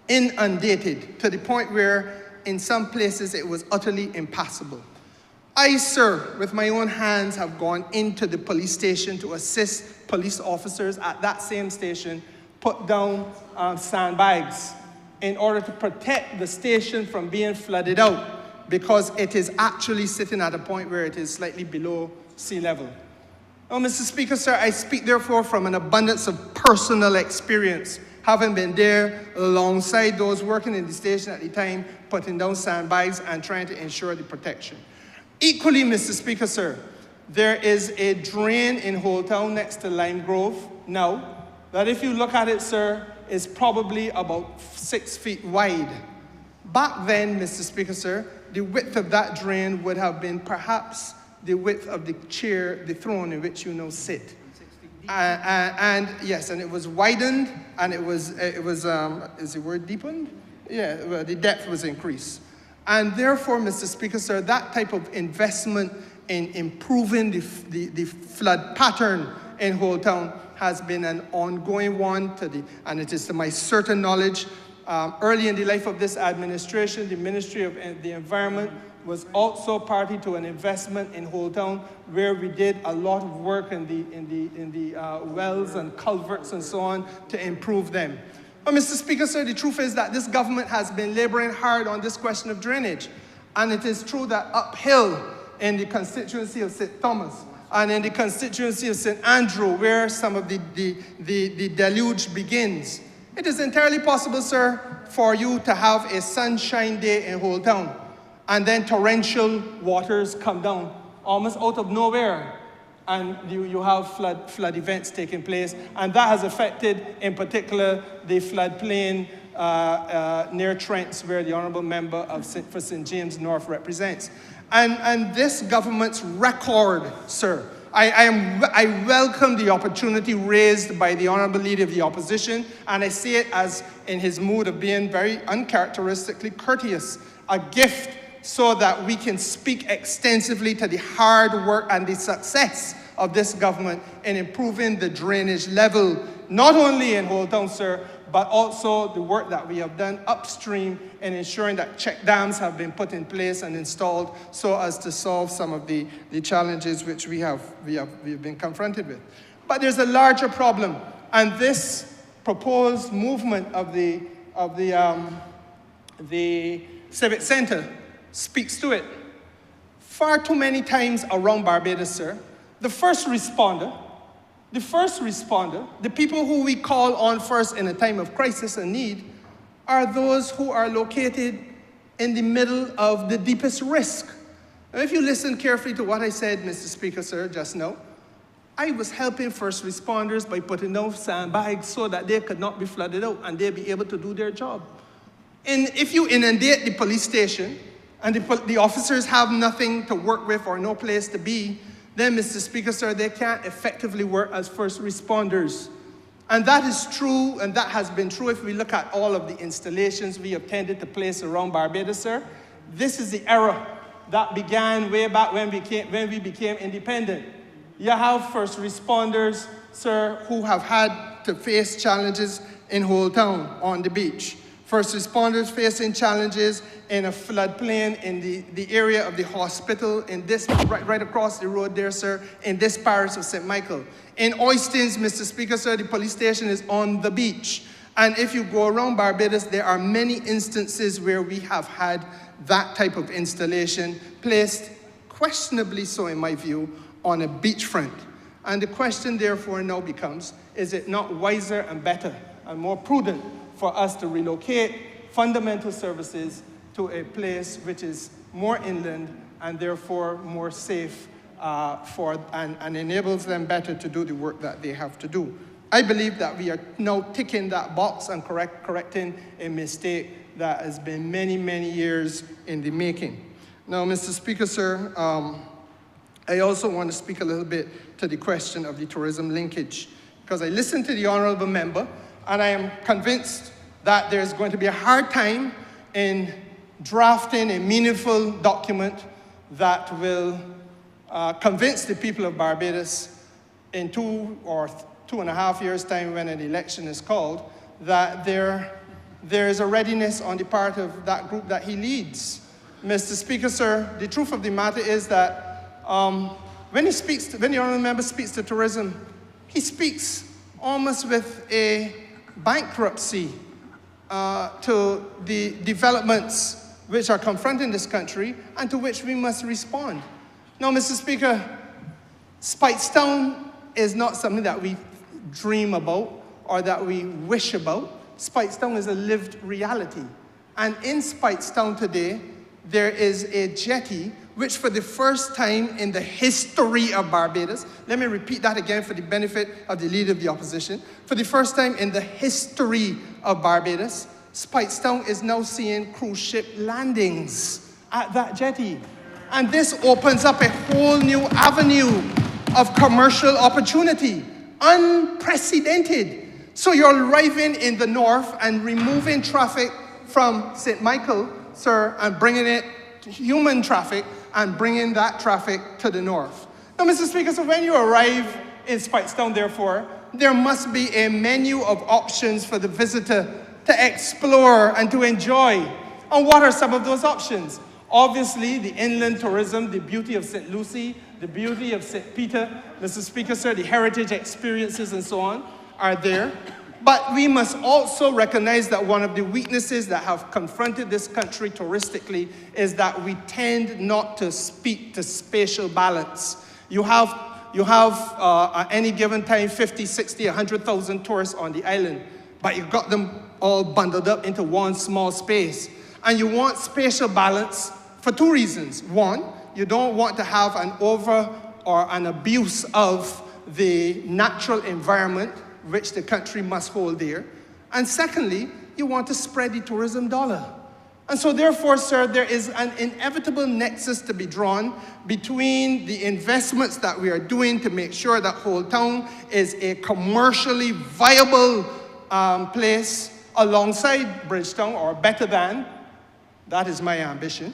[SPEAKER 6] to the point where in some places it was utterly impassable. I, sir, with my own hands have gone into the police station to assist police officers at that same station put down sandbags in order to protect the station from being flooded out, because it is actually sitting at a point where it is slightly below sea level. Now, Mr. Speaker, sir, I speak therefore from an abundance of personal experience, having been there alongside those working in the station at the time, putting down sandbags and trying to ensure the protection. Equally, Mr. Speaker, sir, there is a drain in Holt Town next to Lime Grove now, that if you look at it, sir, is probably about 6 feet wide. Back then, Mr. Speaker, sir, the width of that drain would have been perhaps the width of the chair, the throne in which you now sit. And yes, and it was widened, and it was is the word deepened? Yeah, well, the depth was increased. And therefore, Mr. Speaker, sir, that type of investment in improving the flood pattern in Holt Town has been an ongoing one and it is to my certain knowledge. Early in the life of this administration, the Ministry of the Environment was also party to an investment in Holt Town, where we did a lot of work in the wells and culverts and so on to improve them. But Mr. Speaker, sir, the truth is that this government has been laboring hard on this question of drainage. And it is true that uphill in the constituency of St. Thomas, and in the constituency of St. Andrew, where some of the deluge begins, it is entirely possible, sir, for you to have a sunshine day in Holt Town, and then torrential waters come down almost out of nowhere, and you have flood events taking place, and that has affected, in particular, the floodplain near Trents, where the Honourable Member for St. James North represents. And this government's record, sir, I welcome the opportunity raised by the Honourable Leader of the Opposition, and I see it as in his mood of being very uncharacteristically courteous, a gift so that we can speak extensively to the hard work and the success of this government in improving the drainage level not only in Old Town, sir, but also the work that we have done upstream in ensuring that check dams have been put in place and installed so as to solve some of the challenges which we have been confronted with. But there's a larger problem, and this proposed movement of the Civic Center speaks to it. Far too many times around Barbados, sir, the first responder, the people who we call on first in a time of crisis and need, are those who are located in the middle of the deepest risk. Now, if you listen carefully to what I said, Mr. Speaker, sir, just now, I was helping first responders by putting out sandbags so that they could not be flooded out and they'd be able to do their job. And if you inundate the police station and the officers have nothing to work with or no place to be, then, Mr. Speaker, sir, they can't effectively work as first responders. And that is true, and that has been true if we look at all of the installations we have tended to place around Barbados, sir. This is the era that began way back when we became independent. You have first responders, sir, who have had to face challenges in Old Town on the beach. First responders facing challenges in a floodplain in the area of the hospital, in this, right across the road there, sir, in this parish of St. Michael. In Oistins, Mr. Speaker, sir, the police station is on the beach. And if you go around Barbados, there are many instances where we have had that type of installation placed, questionably so in my view, on a beachfront. And the question therefore now becomes, is it not wiser and better and more prudent for us to relocate fundamental services to a place which is more inland and therefore more safe and enables them better to do the work that they have to do? I believe that we are now ticking that box and correcting a mistake that has been many, many years in the making. Now, Mr. Speaker, sir, I also want to speak a little bit to the question of the tourism linkage, because I listened to the honourable member, and I am convinced that there's going to be a hard time in drafting a meaningful document that will convince the people of Barbados in 2 or 2.5 years' time when an election is called that there is a readiness on the part of that group that he leads. Mr. Speaker, sir, the truth of the matter is that when the honourable member speaks to tourism, he speaks almost with a bankruptcy to the developments which are confronting this country and to which we must respond. Now, Mr. Speaker, Speightstown is not something that we dream about or that we wish about. Speightstown is a lived reality. And in Speightstown today, there is a jetty which for the first time in the history of Barbados, let me repeat that again for the benefit of the Leader of the Opposition, for the first time in the history of Barbados, Speightstown is now seeing cruise ship landings at that jetty. And this opens up a whole new avenue of commercial opportunity, unprecedented. So you're arriving in the north and removing traffic from St. Michael, sir, and bringing it to human traffic and bringing that traffic to the north. Now, Mr. Speaker, so when you arrive in Speightstown, therefore, there must be a menu of options for the visitor to explore and to enjoy. And what are some of those options? Obviously, the inland tourism, the beauty of St. Lucie, the beauty of St. Peter, Mr. Speaker, sir, the heritage experiences and so on are there. But we must also recognize that one of the weaknesses that have confronted this country touristically is that we tend not to speak to spatial balance. You have at any given time 50, 60, 100,000 tourists on the island, but you've got them all bundled up into one small space. And you want spatial balance for 2 reasons. One, you don't want to have an over or an abuse of the natural environment which the country must hold there. And secondly, you want to spread the tourism dollar. And so therefore, sir, there is an inevitable nexus to be drawn between the investments that we are doing to make sure that Old Town is a commercially viable place alongside Bridgetown, or better than, that is my ambition,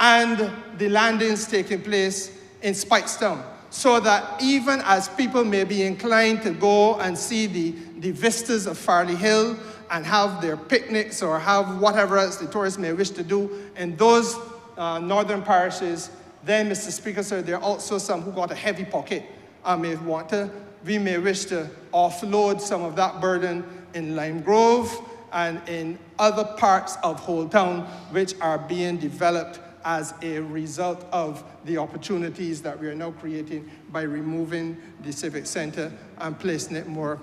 [SPEAKER 6] and the landings taking place in Speightstown, so that even as people may be inclined to go and see the the vistas of Farley Hill and have their picnics or have whatever else the tourists may wish to do in those northern parishes, then, Mr. Speaker, sir, there are also some who got a heavy pocket and we may wish to offload some of that burden in Lime Grove and in other parts of Whole Town, which are being developed as a result of the opportunities that we are now creating by removing the Civic Center and placing it more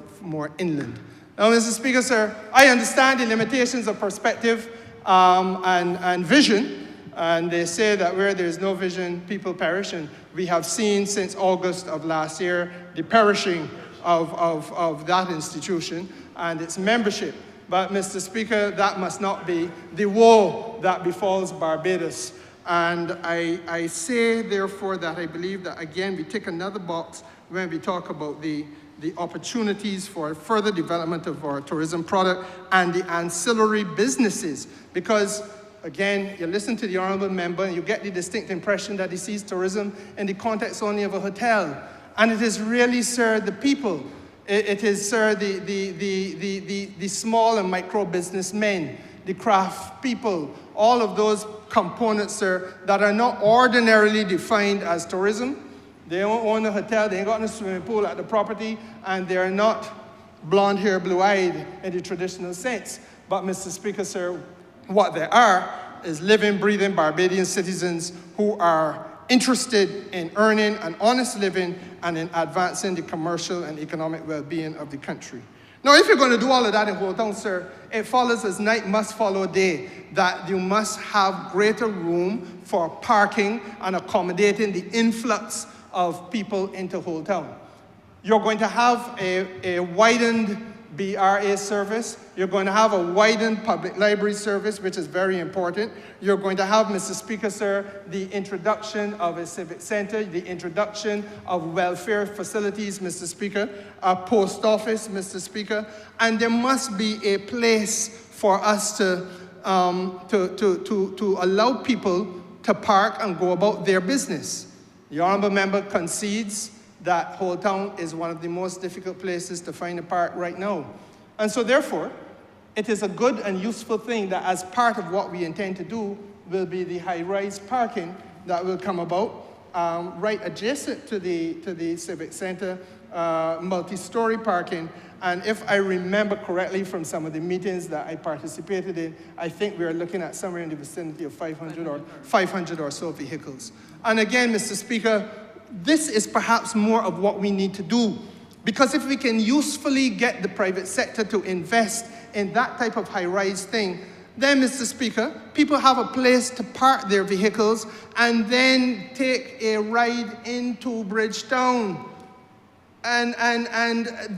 [SPEAKER 6] inland. Now, Mr. Speaker, sir, I understand the limitations of perspective and vision, and they say that where there's no vision, people perish, and we have seen since August of last year the perishing of that institution and its membership. But, Mr. Speaker, that must not be the woe that befalls Barbados. And I say, therefore, that I believe that, again, we tick another box when we talk about the opportunities for further development of our tourism product and the ancillary businesses. Because, again, you listen to the Honourable Member and you get the distinct impression that he sees tourism in the context only of a hotel. And it is really, sir, the people. It is, sir, the small and micro businessmen, the craft people, all of those components, sir, that are not ordinarily defined as tourism. They don't own a hotel, they ain't got no swimming pool at the property, and they are not blonde hair, blue-eyed in the traditional sense. But, Mr. Speaker, sir, what they are is living, breathing Barbadian citizens who are interested in earning an honest living and in advancing the commercial and economic well-being of the country. Now, if you're going to do all of that in Whole Town, sir, it follows as night must follow day, that you must have greater room for parking and accommodating the influx of people into Whole Town. You're going to have a widened BRA service. You're going to have a widened public library service, which is very important. You're going to have, Mr. Speaker, sir, the introduction of a civic center, the introduction of welfare facilities, Mr. Speaker, a post office, Mr. Speaker, and there must be a place for us to allow people to park and go about their business. The Honourable Member concedes that Whole Town is one of the most difficult places to find a park right now. And so therefore, it is a good and useful thing that as part of what we intend to do will be the high-rise parking that will come about right adjacent to the Civic Center, multi-story parking. And if I remember correctly from some of the meetings that I participated in, I think we are looking at somewhere in the vicinity of 500 or so vehicles. And again, Mr. Speaker, this is perhaps more of what we need to do, because if we can usefully get the private sector to invest in that type of high-rise thing, then, Mr. Speaker, people have a place to park their vehicles and then take a ride into Bridgetown. And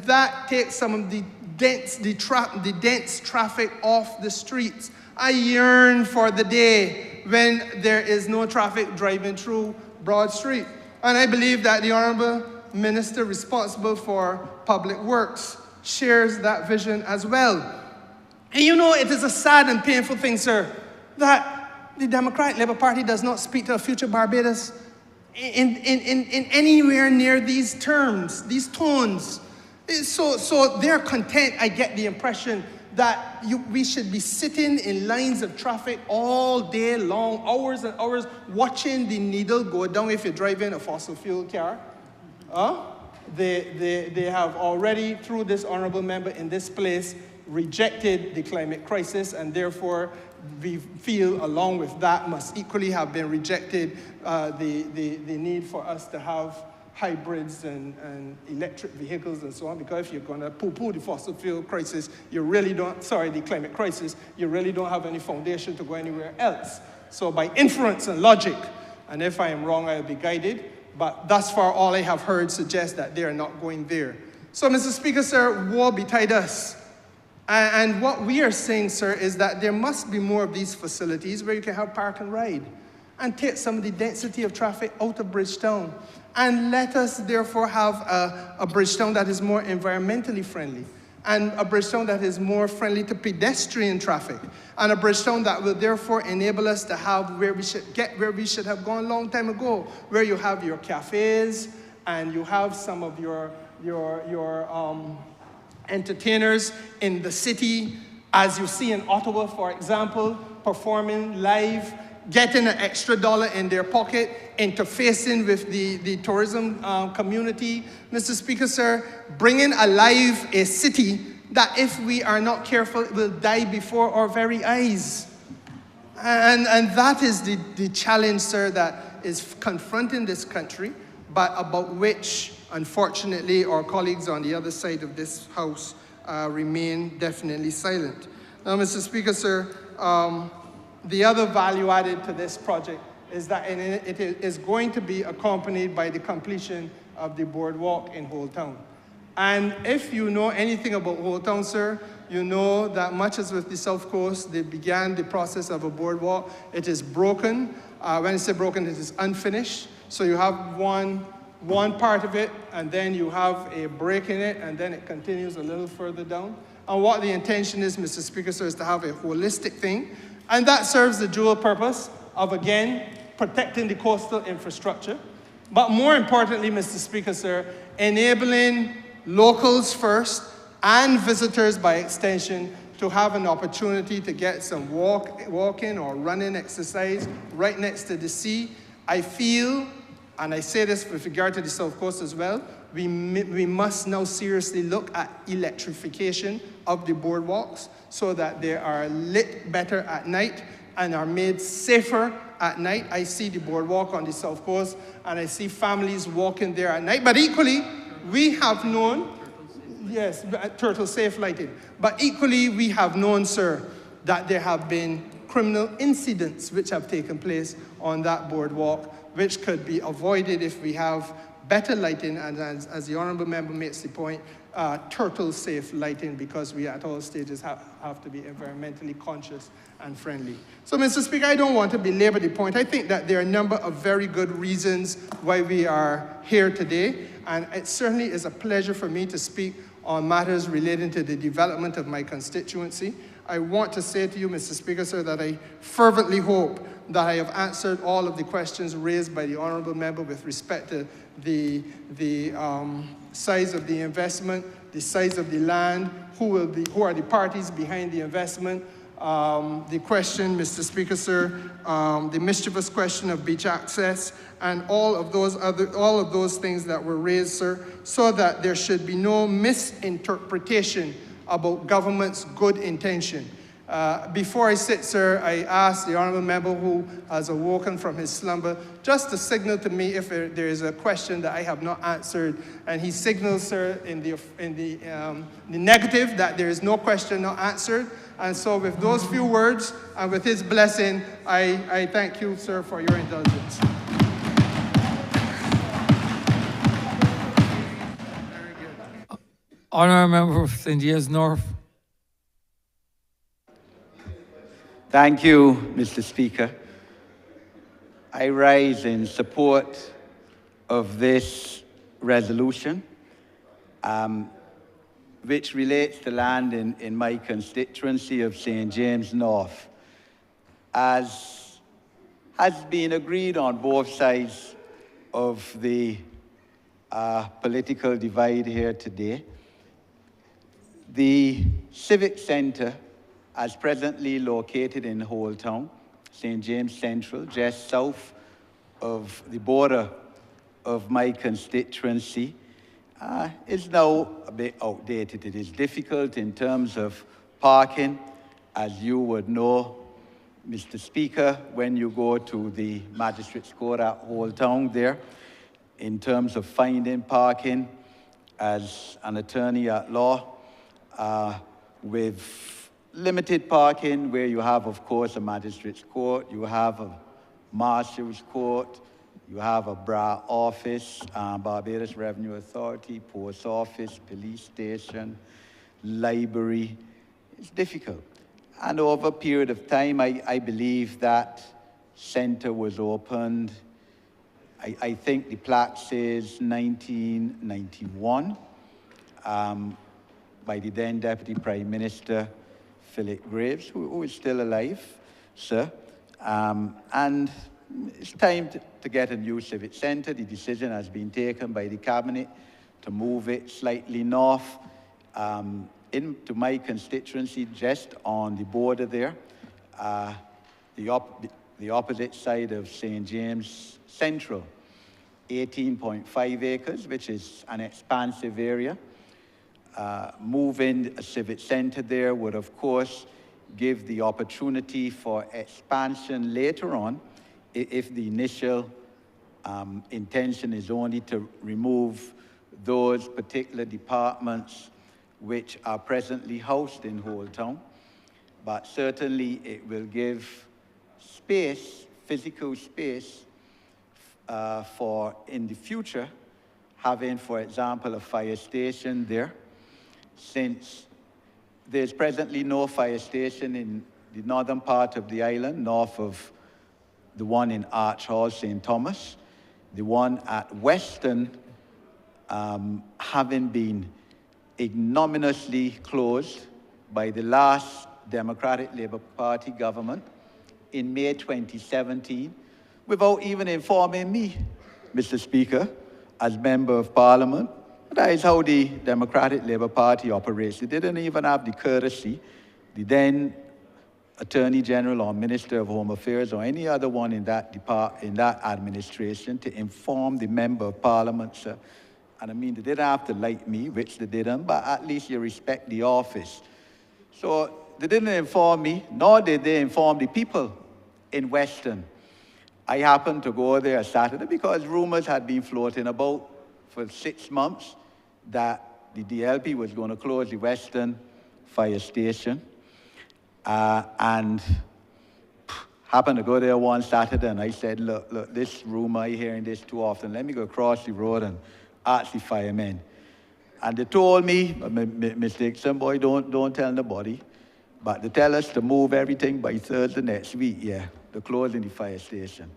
[SPEAKER 6] that takes some of the dense traffic off the streets. I yearn for the day when there is no traffic driving through Broad Street. And I believe that the Honourable Minister responsible for Public Works shares that vision as well. And you know, it is a sad and painful thing, sir, that the Democratic Labour Party does not speak to a future Barbados in anywhere near these terms, these tones. So they're content, I get the impression, that we should be sitting in lines of traffic all day long, hours and hours, watching the needle go down if you're driving a fossil fuel car. They have already, through this honourable member in this place, rejected the climate crisis, and therefore we feel along with that must equally have been rejected the need for us to have hybrids and electric vehicles and so on, because if you're going to poo-poo the fossil fuel crisis, you really don't, the climate crisis, you really don't have any foundation to go anywhere else. So by inference and logic, and if I am wrong, I'll be guided, but thus far all I have heard suggests that they are not going there. So, Mr. Speaker, sir, woe betide us. And what we are saying, sir, is that there must be more of these facilities where you can have park and ride and take some of the density of traffic out of Bridgetown. And let us therefore have a Bridgetown that is more environmentally friendly, and a Bridgetown that is more friendly to pedestrian traffic, and a Bridgetown that will therefore enable us to have where we should have gone a long time ago, where you have your cafes and you have some of your entertainers in the city, as you see in Ottawa, for example, performing live, getting an extra dollar in their pocket, interfacing with the tourism community. Mr. Speaker, sir, bringing alive a city that, if we are not careful, will die before our very eyes. And that is the challenge, sir, that is confronting this country, but about which, unfortunately, our colleagues on the other side of this House remain definitely silent. Now, Mr. Speaker, sir, the other value added to this project is that it is going to be accompanied by the completion of the boardwalk in Old Town. And if you know anything about Old Town, sir, you know that much as with the South Coast, they began the process of a boardwalk. It is broken. When I say broken, it is unfinished. So you have one part of it, and then you have a break in it, and then it continues a little further down. And what the intention is, Mr. Speaker, sir, is to have a holistic thing. And that serves the dual purpose of, again, protecting the coastal infrastructure. But more importantly, Mr. Speaker, sir, enabling locals first and visitors by extension to have an opportunity to get some walking or running exercise right next to the sea. I feel, and I say this with regard to the South Coast as well, we must now seriously look at electrification of the boardwalks so that they are lit better at night and are made safer at night. I see the boardwalk on the South Coast, and I see families walking there at night. But equally, we have known, yes, turtle safe lighting. But equally, we have known, sir, that there have been criminal incidents which have taken place on that boardwalk, which could be avoided if we have better lighting, and as the honourable member makes the point, turtle-safe lighting, because we at all stages have to be environmentally conscious and friendly. So, Mr. Speaker, I don't want to belabor the point. I think that there are a number of very good reasons why we are here today, and it certainly is a pleasure for me to speak on matters relating to the development of my constituency. I want to say to you, Mr. Speaker, sir, that I fervently hope that I have answered all of the questions raised by the honourable member with respect to the size of the investment, the size of the land, who are the parties behind the investment, the question, Mr. Speaker, sir, the mischievous question of beach access, and all of those things that were raised, sir, so that there should be no misinterpretation about government's good intention. Before I sit, sir, I ask the honourable member who has awoken from his slumber just to signal to me if there is a question that I have not answered. And he signals, sir, in the negative that there is no question not answered. And so with those few words and with his blessing, I thank you, sir, for your indulgence.
[SPEAKER 1] Honourable member for St. James North.
[SPEAKER 7] Thank you, Mr. Speaker. I rise in support of this resolution, which relates to land in my constituency of St. James North. As has been agreed on both sides of the political divide here today, the Civic Centre, as presently located in Old Town, St. James Central, just south of the border of my constituency, is now a bit outdated. It is difficult in terms of parking, as you would know, Mr. Speaker, when you go to the Magistrates Court at Old Town there, in terms of finding parking as an attorney at law, with limited parking, where you have, of course, a magistrate's court, you have a marshal's court, you have a BRA office, Barbados Revenue Authority, post office, police station, library. It's difficult. And over a period of time, I believe that center was opened, I think the plaque says 1991, by the then Deputy Prime Minister, Philip Graves, who is still alive, sir. And it's time to get a new civic centre. The decision has been taken by the Cabinet to move it slightly north into my constituency, just on the border there, the opposite side of St. James Central, 18.5 acres, which is an expansive area. Moving a civic center there would, of course, give the opportunity for expansion later on if the initial intention is only to remove those particular departments which are presently housed in Whole Town. But certainly it will give space, physical space, for in the future having, for example, a fire station there, since there's presently no fire station in the northern part of the island, north of the one in Arch Hall, St. Thomas, the one at Weston having been ignominiously closed by the last Democratic Labour Party government in May 2017, without even informing me, Mr. Speaker, as Member of Parliament. That is how the Democratic Labour Party operates. They didn't even have the courtesy, the then Attorney General or Minister of Home Affairs or any other one in that administration to inform the Member of Parliament, sir. And I mean, they didn't have to like me, which they didn't, but at least you respect the office. So they didn't inform me, nor did they inform the people in Weston. I happened to go there Saturday because rumors had been floating about for 6 months that the DLP was going to close the Weston fire station. And happened to go there one Saturday, and I said, look, this rumor, I'm hearing this too often. Let me go across the road and ask the firemen. And they told me, Mr. Dixon, boy, don't tell nobody, but they tell us to move everything by Thursday next week, yeah. They're closing the fire station.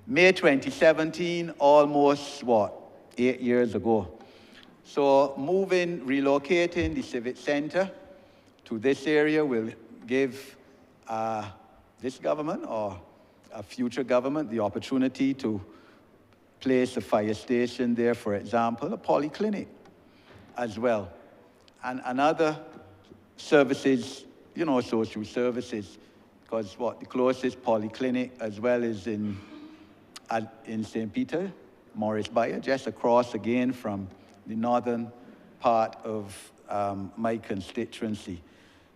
[SPEAKER 7] May 2017, almost, 8 years ago. So relocating the civic center to this area will give this government or a future government the opportunity to place a fire station there, for example, a polyclinic as well. And other services, social services, because the closest polyclinic as well is in St. Peter, Morris Bayer, just across again from the northern part of my constituency.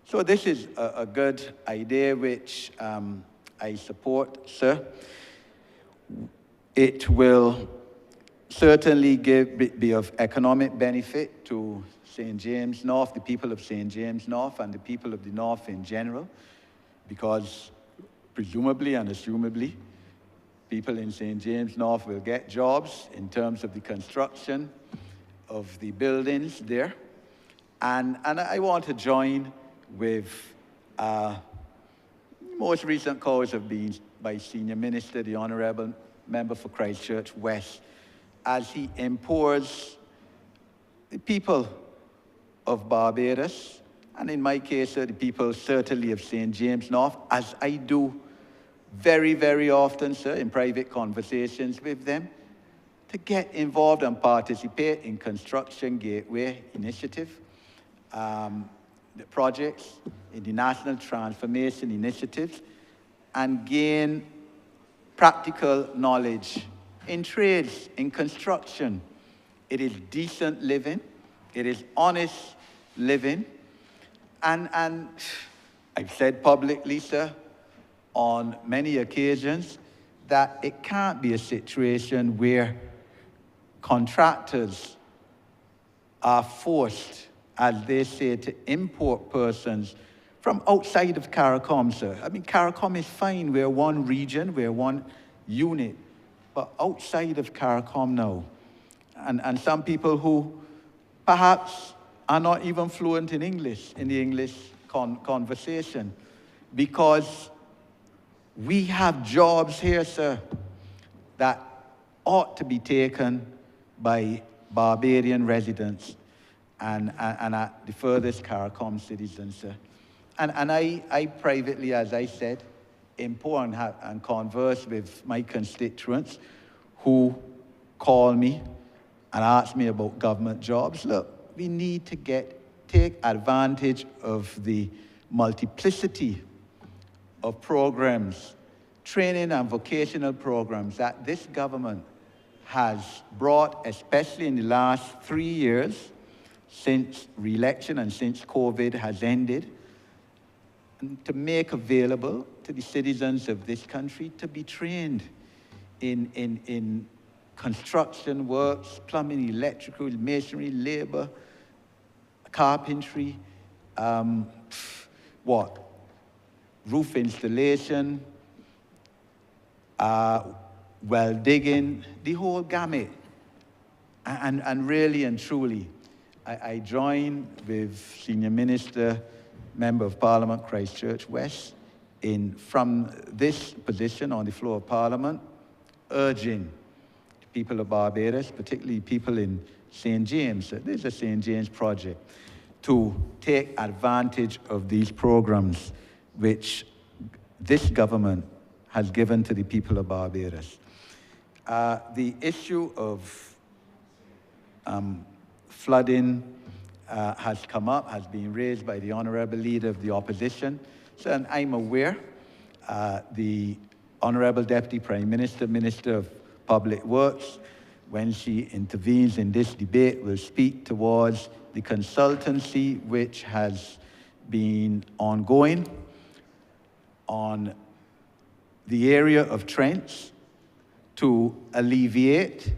[SPEAKER 7] So this is a good idea which I support, sir. It will certainly be of economic benefit to St. James North, the people of St. James North, and the people of the North in general, because presumably and assumably, people in St. James North will get jobs in terms of the construction of the buildings there. And I want to join with most recent calls have been by Senior Minister, the Honourable Member for Christchurch West, as he implores the people of Barbados, and in my case, the people certainly of St. James North, as I do very, very often, sir, in private conversations with them, to get involved and participate in Construction Gateway Initiative, the projects, in the National Transformation Initiatives, and gain practical knowledge in trades, in construction. It is decent living, it is honest living, and I've said publicly, sir, on many occasions, that it can't be a situation where contractors are forced, as they say, to import persons from outside of CARICOM, sir. I mean, CARICOM is fine. We're one region, we're one unit. But outside of CARICOM now, and some people who perhaps are not even fluent in English, in the English conversation, because we have jobs here, sir, that ought to be taken by Barbadian residents and at the furthest CARICOM citizens, sir. And I privately, as I said, implore and converse with my constituents who call me and ask me about government jobs. Look, we need to get take advantage of the multiplicity of programs, training and vocational programs that this government has brought, especially in the last 3 years, since re-election and since COVID has ended, to make available to the citizens of this country to be trained in construction works, plumbing, electrical, masonry, labor, carpentry, roof installation, well digging, the whole gamut. And really and truly, I join with Senior Minister, Member of Parliament, Christchurch West, from this position on the floor of Parliament, urging the people of Barbados, particularly people in St. James, there's a St. James project, to take advantage of these programs which this government has given to the people of Barbados. The issue of flooding has come up, has been raised by the Honourable Leader of the Opposition. So, and I'm aware the Honourable Deputy Prime Minister, Minister of Public Works, when she intervenes in this debate, will speak towards the consultancy which has been ongoing on the area of Trent to alleviate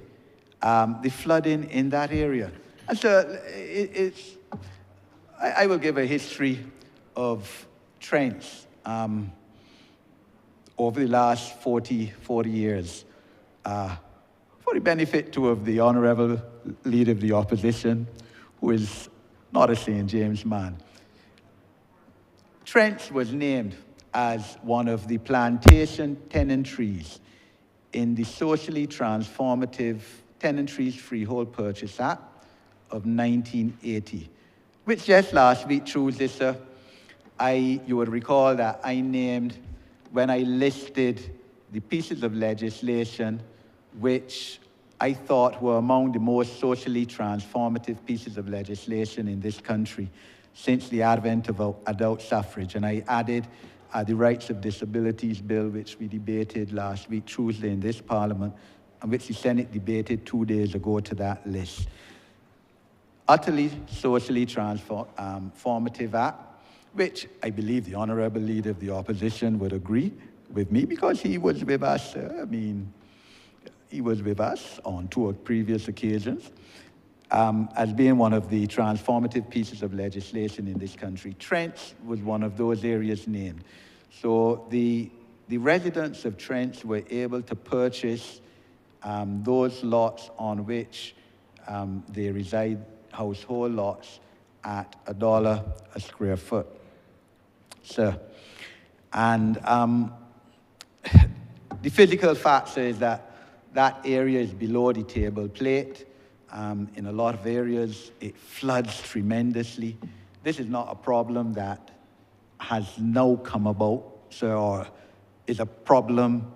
[SPEAKER 7] the flooding in that area. And so I will give a history of Trent over the last 40 years. For the benefit too of the Honourable Leader of the Opposition, who is not a St. James man. Trent was named as one of the plantation tenantries in the socially transformative Tenantries Freehold Purchase Act of 1980, which just last week, through this, you would recall that I named, when I listed the pieces of legislation which I thought were among the most socially transformative pieces of legislation in this country since the advent of adult suffrage. And I added the Rights of Disabilities Bill, which we debated last week, Tuesday, in this Parliament, and which the Senate debated 2 days ago, to that list. Utterly socially transformative act, which I believe the Honourable Leader of the Opposition would agree with me, because he was with us, he was with us on 2 previous occasions, as being one of the transformative pieces of legislation in this country. Trent was one of those areas named. So the residents of Trent were able to purchase those lots on which they reside, household lots, at $1 a square foot. So, and the physical fact is that that area is below the table plate. In a lot of areas, it floods tremendously. This is not a problem that has now come about, or is a problem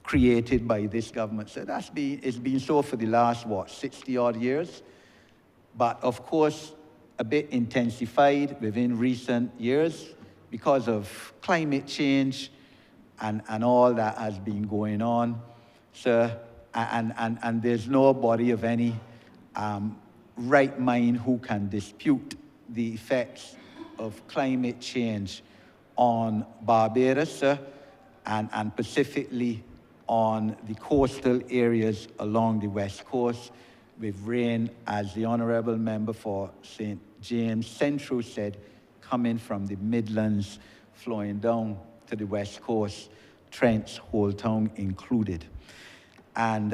[SPEAKER 7] created by this government. So it's been so for the last, 60-odd years? But of course, a bit intensified within recent years because of climate change and all that has been going on. So, and there's nobody of any right mind who can dispute the effects of climate change on Barbados, and specifically on the coastal areas along the west coast, with rain, as the Honourable Member for St. James Central said, coming from the Midlands, flowing down to the west coast, Trent's whole town included. And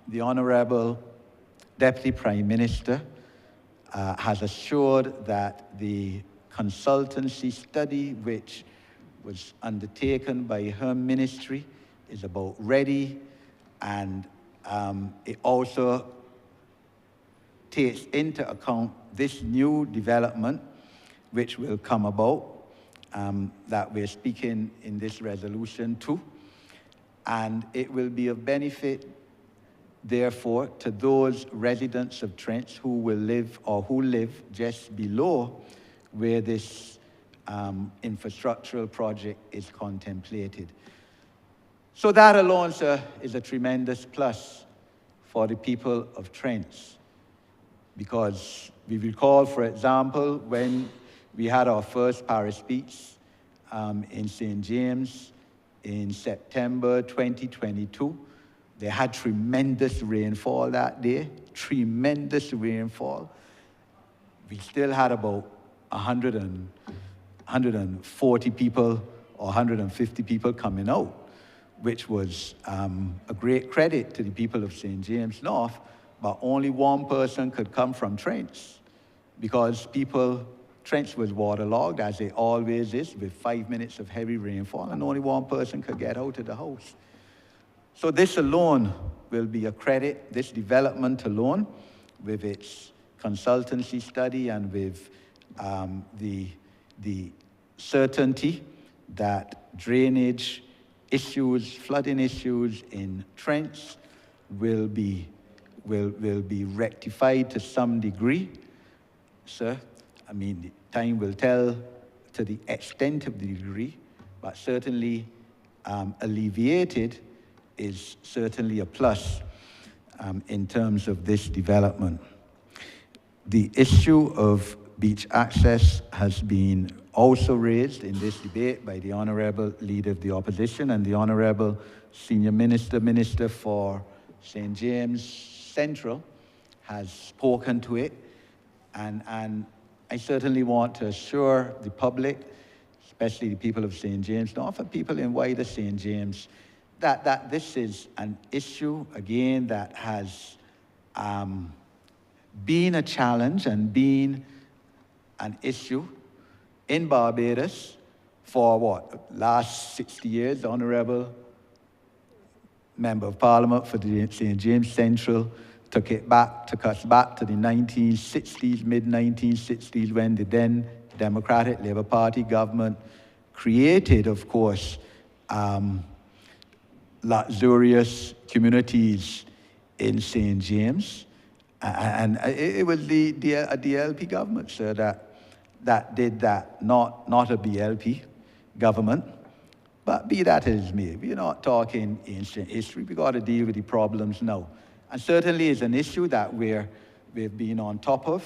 [SPEAKER 7] the Honourable Deputy Prime Minister has assured that the consultancy study which was undertaken by her ministry is about ready, and it also takes into account this new development which will come about, that we're speaking in this resolution too. And it will be of benefit therefore, to those residents of Trent who will live or who live just below where this infrastructural project is contemplated. So that alone, sir, is a tremendous plus for the people of Trent. Because we recall, for example, when we had our first parish speech in St. James in September 2022, they had tremendous rainfall that day, tremendous rainfall. We still had about 140 people or 150 people coming out, which was a great credit to the people of St. James North, but only one person could come from Trent because Trent was waterlogged, as it always is, with 5 minutes of heavy rainfall, and only one person could get out of the house. So this alone will be a credit, this development alone, with its consultancy study and with the certainty that drainage issues, flooding issues in Trent will be rectified to some degree, sir. I mean, time will tell to the extent of the degree, but certainly alleviated is certainly a plus in terms of this development. The issue of beach access has been also raised in this debate by the Honourable Leader of the Opposition and the Honourable Senior Minister for St. James Central has spoken to it, and I certainly want to assure the public, especially the people of St. James North and people in wider St. James, that this is an issue, again, that has been a challenge and been an issue in Barbados for last 60 years. The Honourable Member of Parliament for the St. James Central took us back to the 1960s, mid-1960s, when the then Democratic Labour Party government created, of course, luxurious communities in St. James. And it was a DLP government, sir, that did that, not a BLP government. But be that as it may, we're not talking ancient history. We've got to deal with the problems now. And certainly it's an issue that we've been on top of.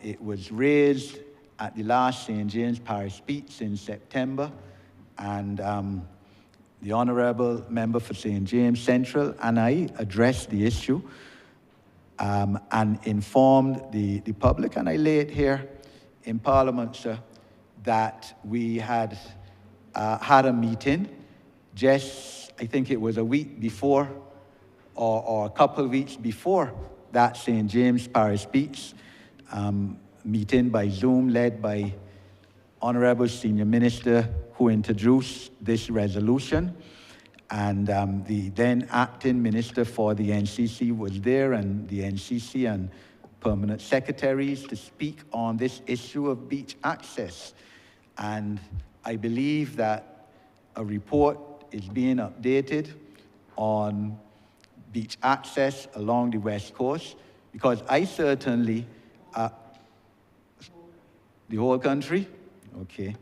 [SPEAKER 7] It was raised at the last St. James Parish speech in September, and the Honourable Member for St. James Central and I addressed the issue and informed the public, and I lay it here in Parliament, sir, that we had had a meeting just, I think it was a week before, or a couple of weeks before that St. James Parish speech, meeting by Zoom led by Honourable Senior Minister who introduced this resolution. And the then acting minister for the NCC was there, and the NCC and permanent secretaries to speak on this issue of beach access. And I believe that a report is being updated on beach access along the West Coast, because I certainly, the whole country? Okay.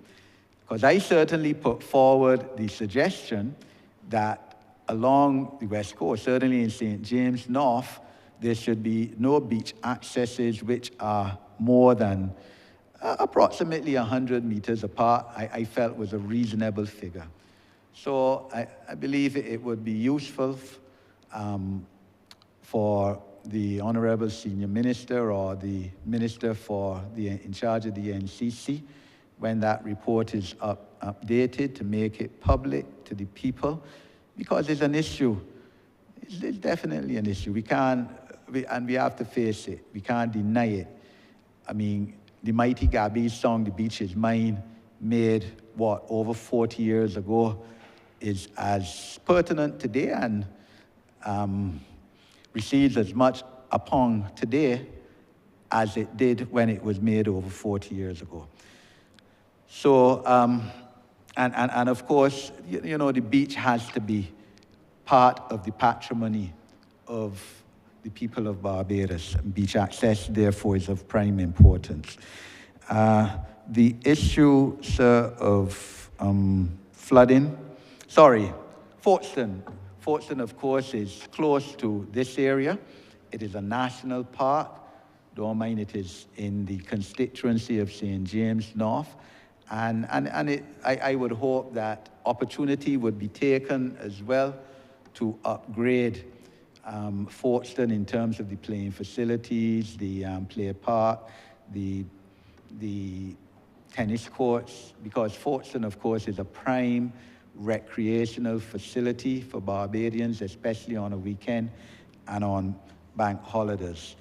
[SPEAKER 7] Because I certainly put forward the suggestion that along the West Coast, certainly in St. James North, there should be no beach accesses which are more than approximately 100 meters apart. I felt was a reasonable figure. So I believe it would be useful for the Honourable Senior Minister or the Minister in charge of the NCC, when that report is updated, to make it public to the people, because it's an issue. It's definitely an issue. And we have to face it. We can't deny it. I mean, the Mighty Gabby's song, The Beach Is Mine, made, over 40 years ago, is as pertinent today and receives as much upon today as it did when it was made over 40 years ago. So, and of course, you know, the beach has to be part of the patrimony of the people of Barbados. Beach access, therefore, is of prime importance. The issue, sir, of flooding, Fortston. Fortston, of course, is close to this area. It is a national park. Don't mind, it is in the constituency of St. James North. And I would hope that opportunity would be taken as well to upgrade Fortston in terms of the playing facilities, the play park, the tennis courts, because Fortston, of course, is a prime recreational facility for Barbadians, especially on a weekend and on bank holidays.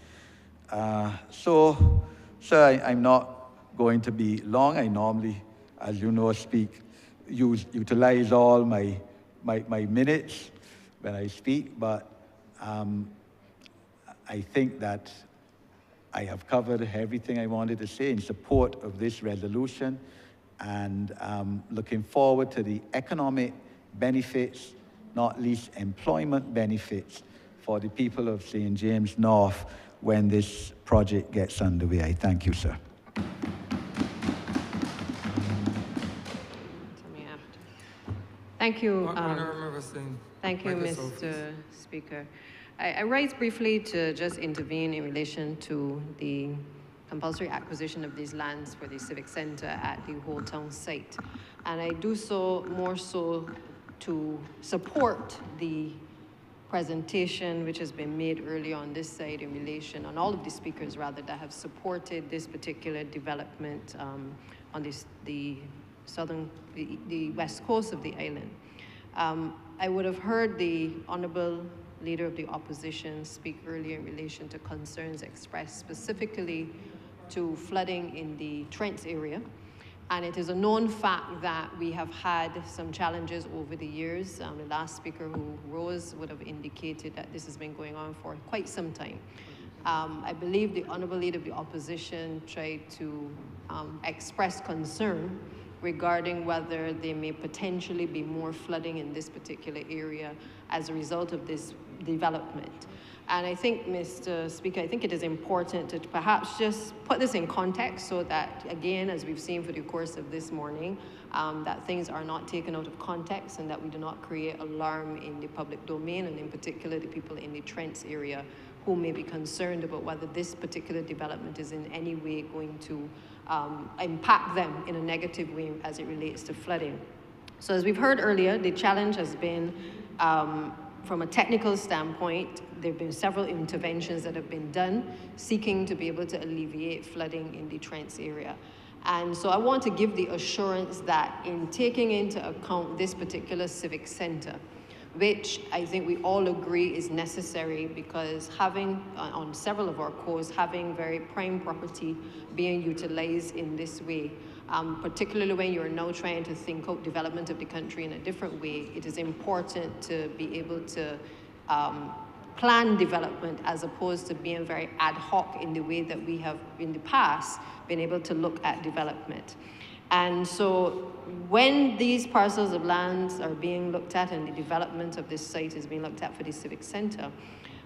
[SPEAKER 7] So, sir, I'm not going to be long. I normally, as you know, utilize all my minutes when I speak, but I think that I have covered everything I wanted to say in support of this resolution, and looking forward to the economic benefits, not least employment benefits for the people of St. James North when this project gets underway. I thank you, sir.
[SPEAKER 8] Thank you.
[SPEAKER 1] Honourable Singh.
[SPEAKER 8] Thank you, Mr. Speaker. I rise briefly to just intervene in relation to the compulsory acquisition of these lands for the Civic Centre at the Old Town site. And I do so more so to support the presentation which has been made earlier on this side in relation, on all of the speakers rather, that have supported this particular development on the west coast of the island. I would have heard the Honourable Leader of the Opposition speak earlier in relation to concerns expressed specifically to flooding in the Trent area. And it is a known fact that we have had some challenges over the years. The last speaker who rose would have indicated that this has been going on for quite some time. I believe the Honourable Leader of the Opposition tried to express concern regarding whether there may potentially be more flooding in this particular area as a result of this development. And I think, Mr. Speaker, I think it is important to perhaps just put this in context so that, again, as we've seen for the course of this morning, that things are not taken out of context and that we do not create alarm in the public domain, and in particular the people in the Trents area who may be concerned about whether this particular development is in any way going to impact them in a negative way as it relates to flooding. So as we've heard earlier, the challenge has been from a technical standpoint. There have been several interventions that have been done seeking to be able to alleviate flooding in the Trents area. And so I want to give the assurance that in taking into account this particular civic center, which I think we all agree is necessary, because having, on several of our coasts, having very prime property being utilized in this way, particularly when you're now trying to think out development of the country in a different way, it is important to be able to plan development as opposed to being very ad hoc in the way that we have in the past been able to look at development. And so when these parcels of lands are being looked at and the development of this site is being looked at for the Civic Center,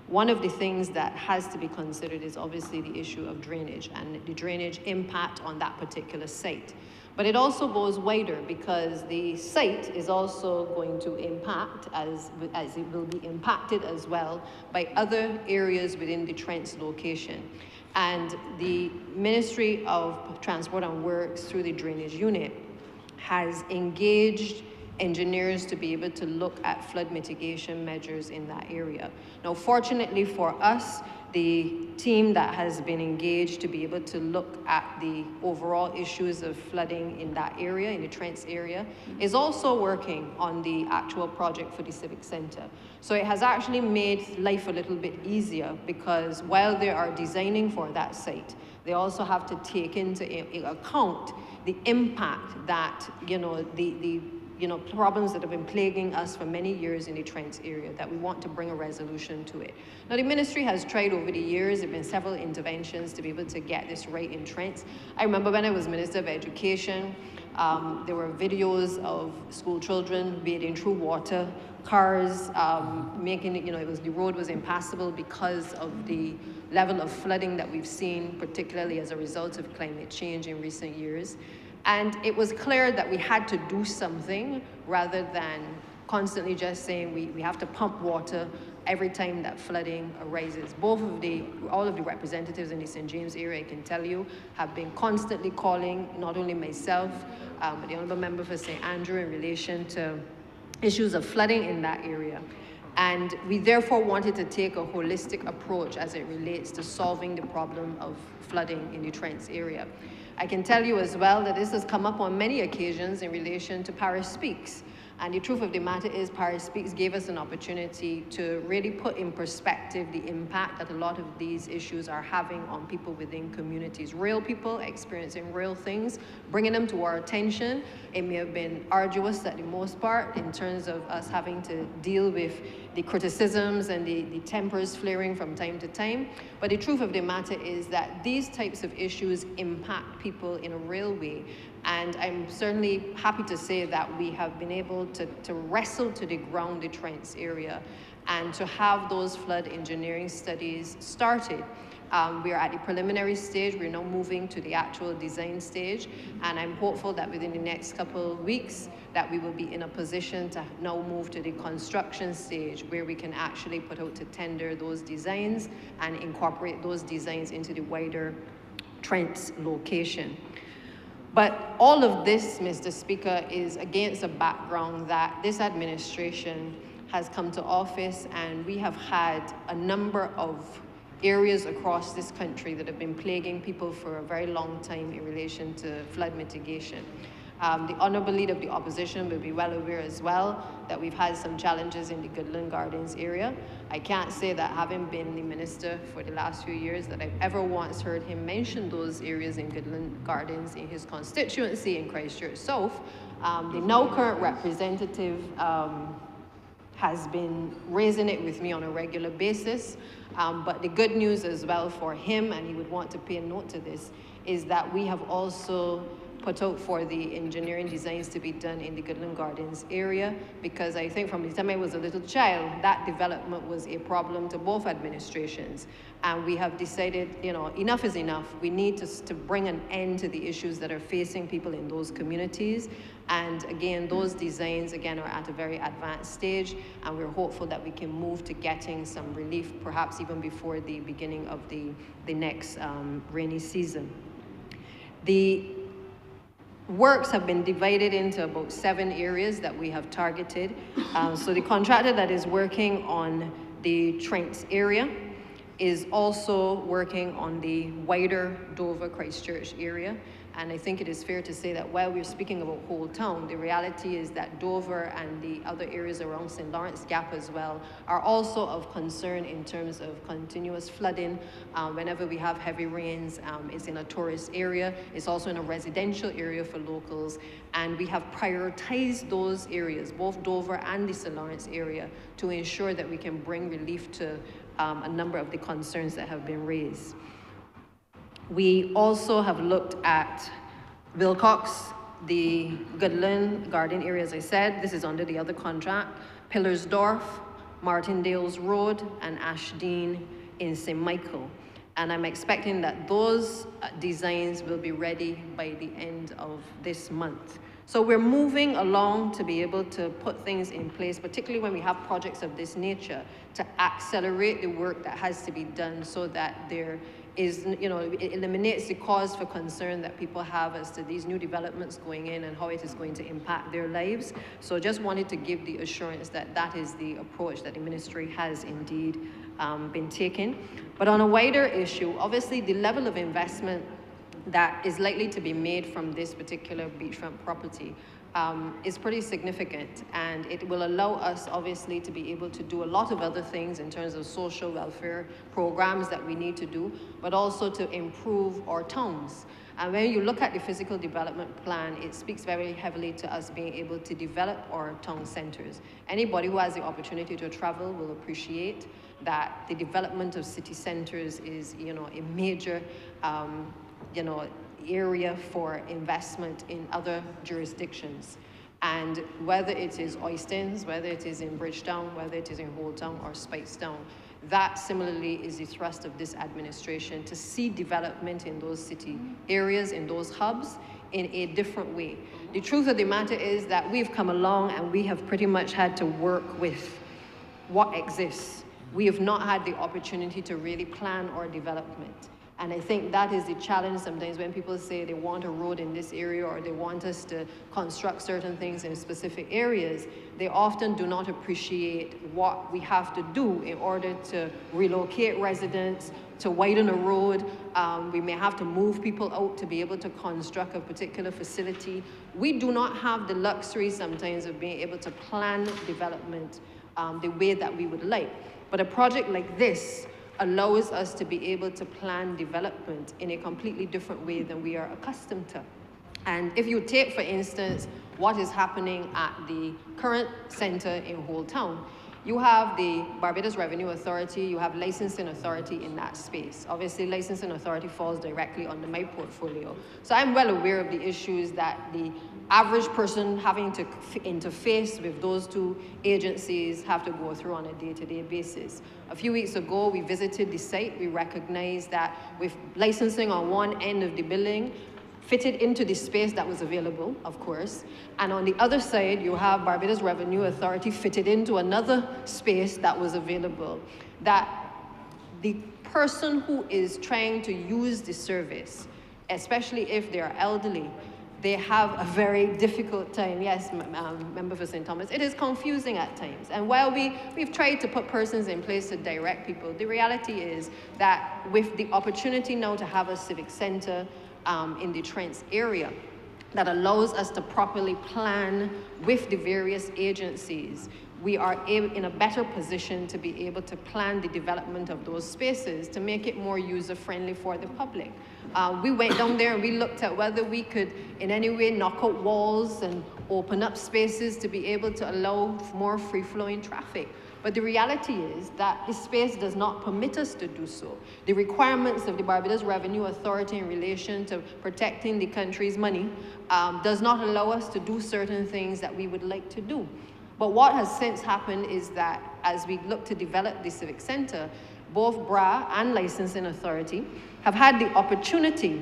[SPEAKER 8] one of the things that has to be considered is obviously the issue of drainage and the drainage impact on that particular site. But it also goes wider, because the site is also going to impact, as it will be impacted as well, by other areas within the Trents location. And the Ministry of Transport and Works, through the drainage unit, has engaged engineers to be able to look at flood mitigation measures in that area. Now, fortunately for us, the team that has been engaged to be able to look at the overall issues of flooding in that area, in the Trents area, is also working on the actual project for the Civic Center. So it has actually made life a little bit easier, because while they are designing for that site, they also have to take into account the impact that, you know, the problems that have been plaguing us for many years in the Trent area, that we want to bring a resolution to it. Now, the ministry has tried over the years. There have been several interventions to be able to get this right in Trent. I remember when I was Minister of Education, there were videos of school children wading through water, cars making it, the road was impassable because of the level of flooding that we've seen, particularly as a result of climate change in recent years. And it was clear that we had to do something rather than constantly just saying we have to pump water every time that flooding arises. All of the representatives in the St. James area, I can tell you, have been constantly calling, not only myself, but the Honourable Member for St. Andrew in relation to issues of flooding in that area. And we therefore wanted to take a holistic approach as it relates to solving the problem of flooding in the Trent area. I can tell you as well that this has come up on many occasions in relation to Parish Speaks. And the truth of the matter is Parish Speaks gave us an opportunity to really put in perspective the impact that a lot of these issues are having on people within communities. Real people experiencing real things, bringing them to our attention. It may have been arduous at the most part in terms of us having to deal with the criticisms and the tempers flaring from time to time. But the truth of the matter is that these types of issues impact people in a real way. And I'm certainly happy to say that we have been able to wrestle to the ground the Trent area and to have those flood engineering studies started. We are at the preliminary stage. We're now moving to the actual design stage. And I'm hopeful that within the next couple of weeks that we will be in a position to now move to the construction stage where we can actually put out to tender those designs and incorporate those designs into the wider Trent location. But all of this, Mr. Speaker, is against a background that this administration has come to office, and we have had a number of areas across this country that have been plaguing people for a very long time in relation to flood mitigation. The Honourable Leader of the Opposition will be well aware as well that we've had some challenges in the Goodland Gardens area. I can't say that having been the Minister for the last few years that I've ever once heard him mention those areas in Goodland Gardens in his constituency in Christchurch South. The now current representative has been raising it with me on a regular basis. But the good news as well for him, and he would want to pay a note to this, is that we have also put out for the engineering designs to be done in the Goodland Gardens area, because I think from the time I was a little child, that development was a problem to both administrations. And we have decided, enough is enough. We need to bring an end to the issues that are facing people in those communities. And again, those designs, again, are at a very advanced stage, and we're hopeful that we can move to getting some relief, perhaps even before the beginning of the next rainy season. The works have been divided into about 7 areas that we have targeted. So the contractor that is working on the Trent area is also working on the wider Dover Christchurch area. And I think it is fair to say that while we're speaking about whole town, the reality is that Dover and the other areas around St. Lawrence Gap as well are also of concern in terms of continuous flooding. Whenever we have heavy rains, it's in a tourist area. It's also in a residential area for locals. And we have prioritized those areas, both Dover and the St. Lawrence area, to ensure that we can bring relief to a number of the concerns that have been raised. We also have looked at Wilcox, the Goodland Garden area, as I said. This is under the other contract. Pillersdorf, Martindale's Road, and Ashdean in St. Michael. And I'm expecting that those designs will be ready by the end of this month. So we're moving along to be able to put things in place, particularly when we have projects of this nature, to accelerate the work that has to be done so that there is, it eliminates the cause for concern that people have as to these new developments going in and how it is going to impact their lives. So just wanted to give the assurance that that is the approach that the ministry has indeed been taking. But on a wider issue, obviously the level of investment that is likely to be made from this particular beachfront property is pretty significant, and it will allow us obviously to be able to do a lot of other things in terms of social welfare programs that we need to do, but also to improve our towns. And when you look at the physical development plan, it speaks very heavily to us being able to develop our town centers. Anybody who has the opportunity to travel will appreciate that the development of city centers is, a major, area for investment in other jurisdictions. And whether it is Oistins, whether it is in Bridgetown, whether it is in Holetown or Speightstown, that similarly is the thrust of this administration, to see development in those city areas, in those hubs, in a different way. The truth of the matter is that we've come along and we have pretty much had to work with what exists. We have not had the opportunity to really plan our development. And I think that is the challenge sometimes when people say they want a road in this area or they want us to construct certain things in specific areas. They often do not appreciate what we have to do in order to relocate residents, to widen a road. We may have to move people out to be able to construct a particular facility. We do not have the luxury sometimes of being able to plan development the way that we would like. But a project like this allows us to be able to plan development in a completely different way than we are accustomed to. And if you take, for instance, what is happening at the current center in Holetown, you have the Barbados Revenue Authority, you have licensing authority in that space. Obviously, licensing authority falls directly under my portfolio. So I'm well aware of the issues that the average person having to interface with those two agencies have to go through on a day-to-day basis. A few weeks ago, we visited the site. We recognized that with licensing on one end of the building, fitted into the space that was available, of course. And on the other side, you have Barbados Revenue Authority fitted into another space that was available. That the person who is trying to use the service, especially if they are elderly, they have a very difficult time. Yes, Member for St. Thomas, it is confusing at times. And while we've tried to put persons in place to direct people, the reality is that with the opportunity now to have a civic center in the Trents area that allows us to properly plan with the various agencies, we are in a better position to be able to plan the development of those spaces to make it more user-friendly for the public. We went down there and we looked at whether we could in any way knock out walls and open up spaces to be able to allow more free-flowing traffic. But the reality is that the space does not permit us to do so. The requirements of the Barbados Revenue Authority in relation to protecting the country's money does not allow us to do certain things that we would like to do. But what has since happened is that as we look to develop the Civic Center, both BRA and Licensing Authority have had the opportunity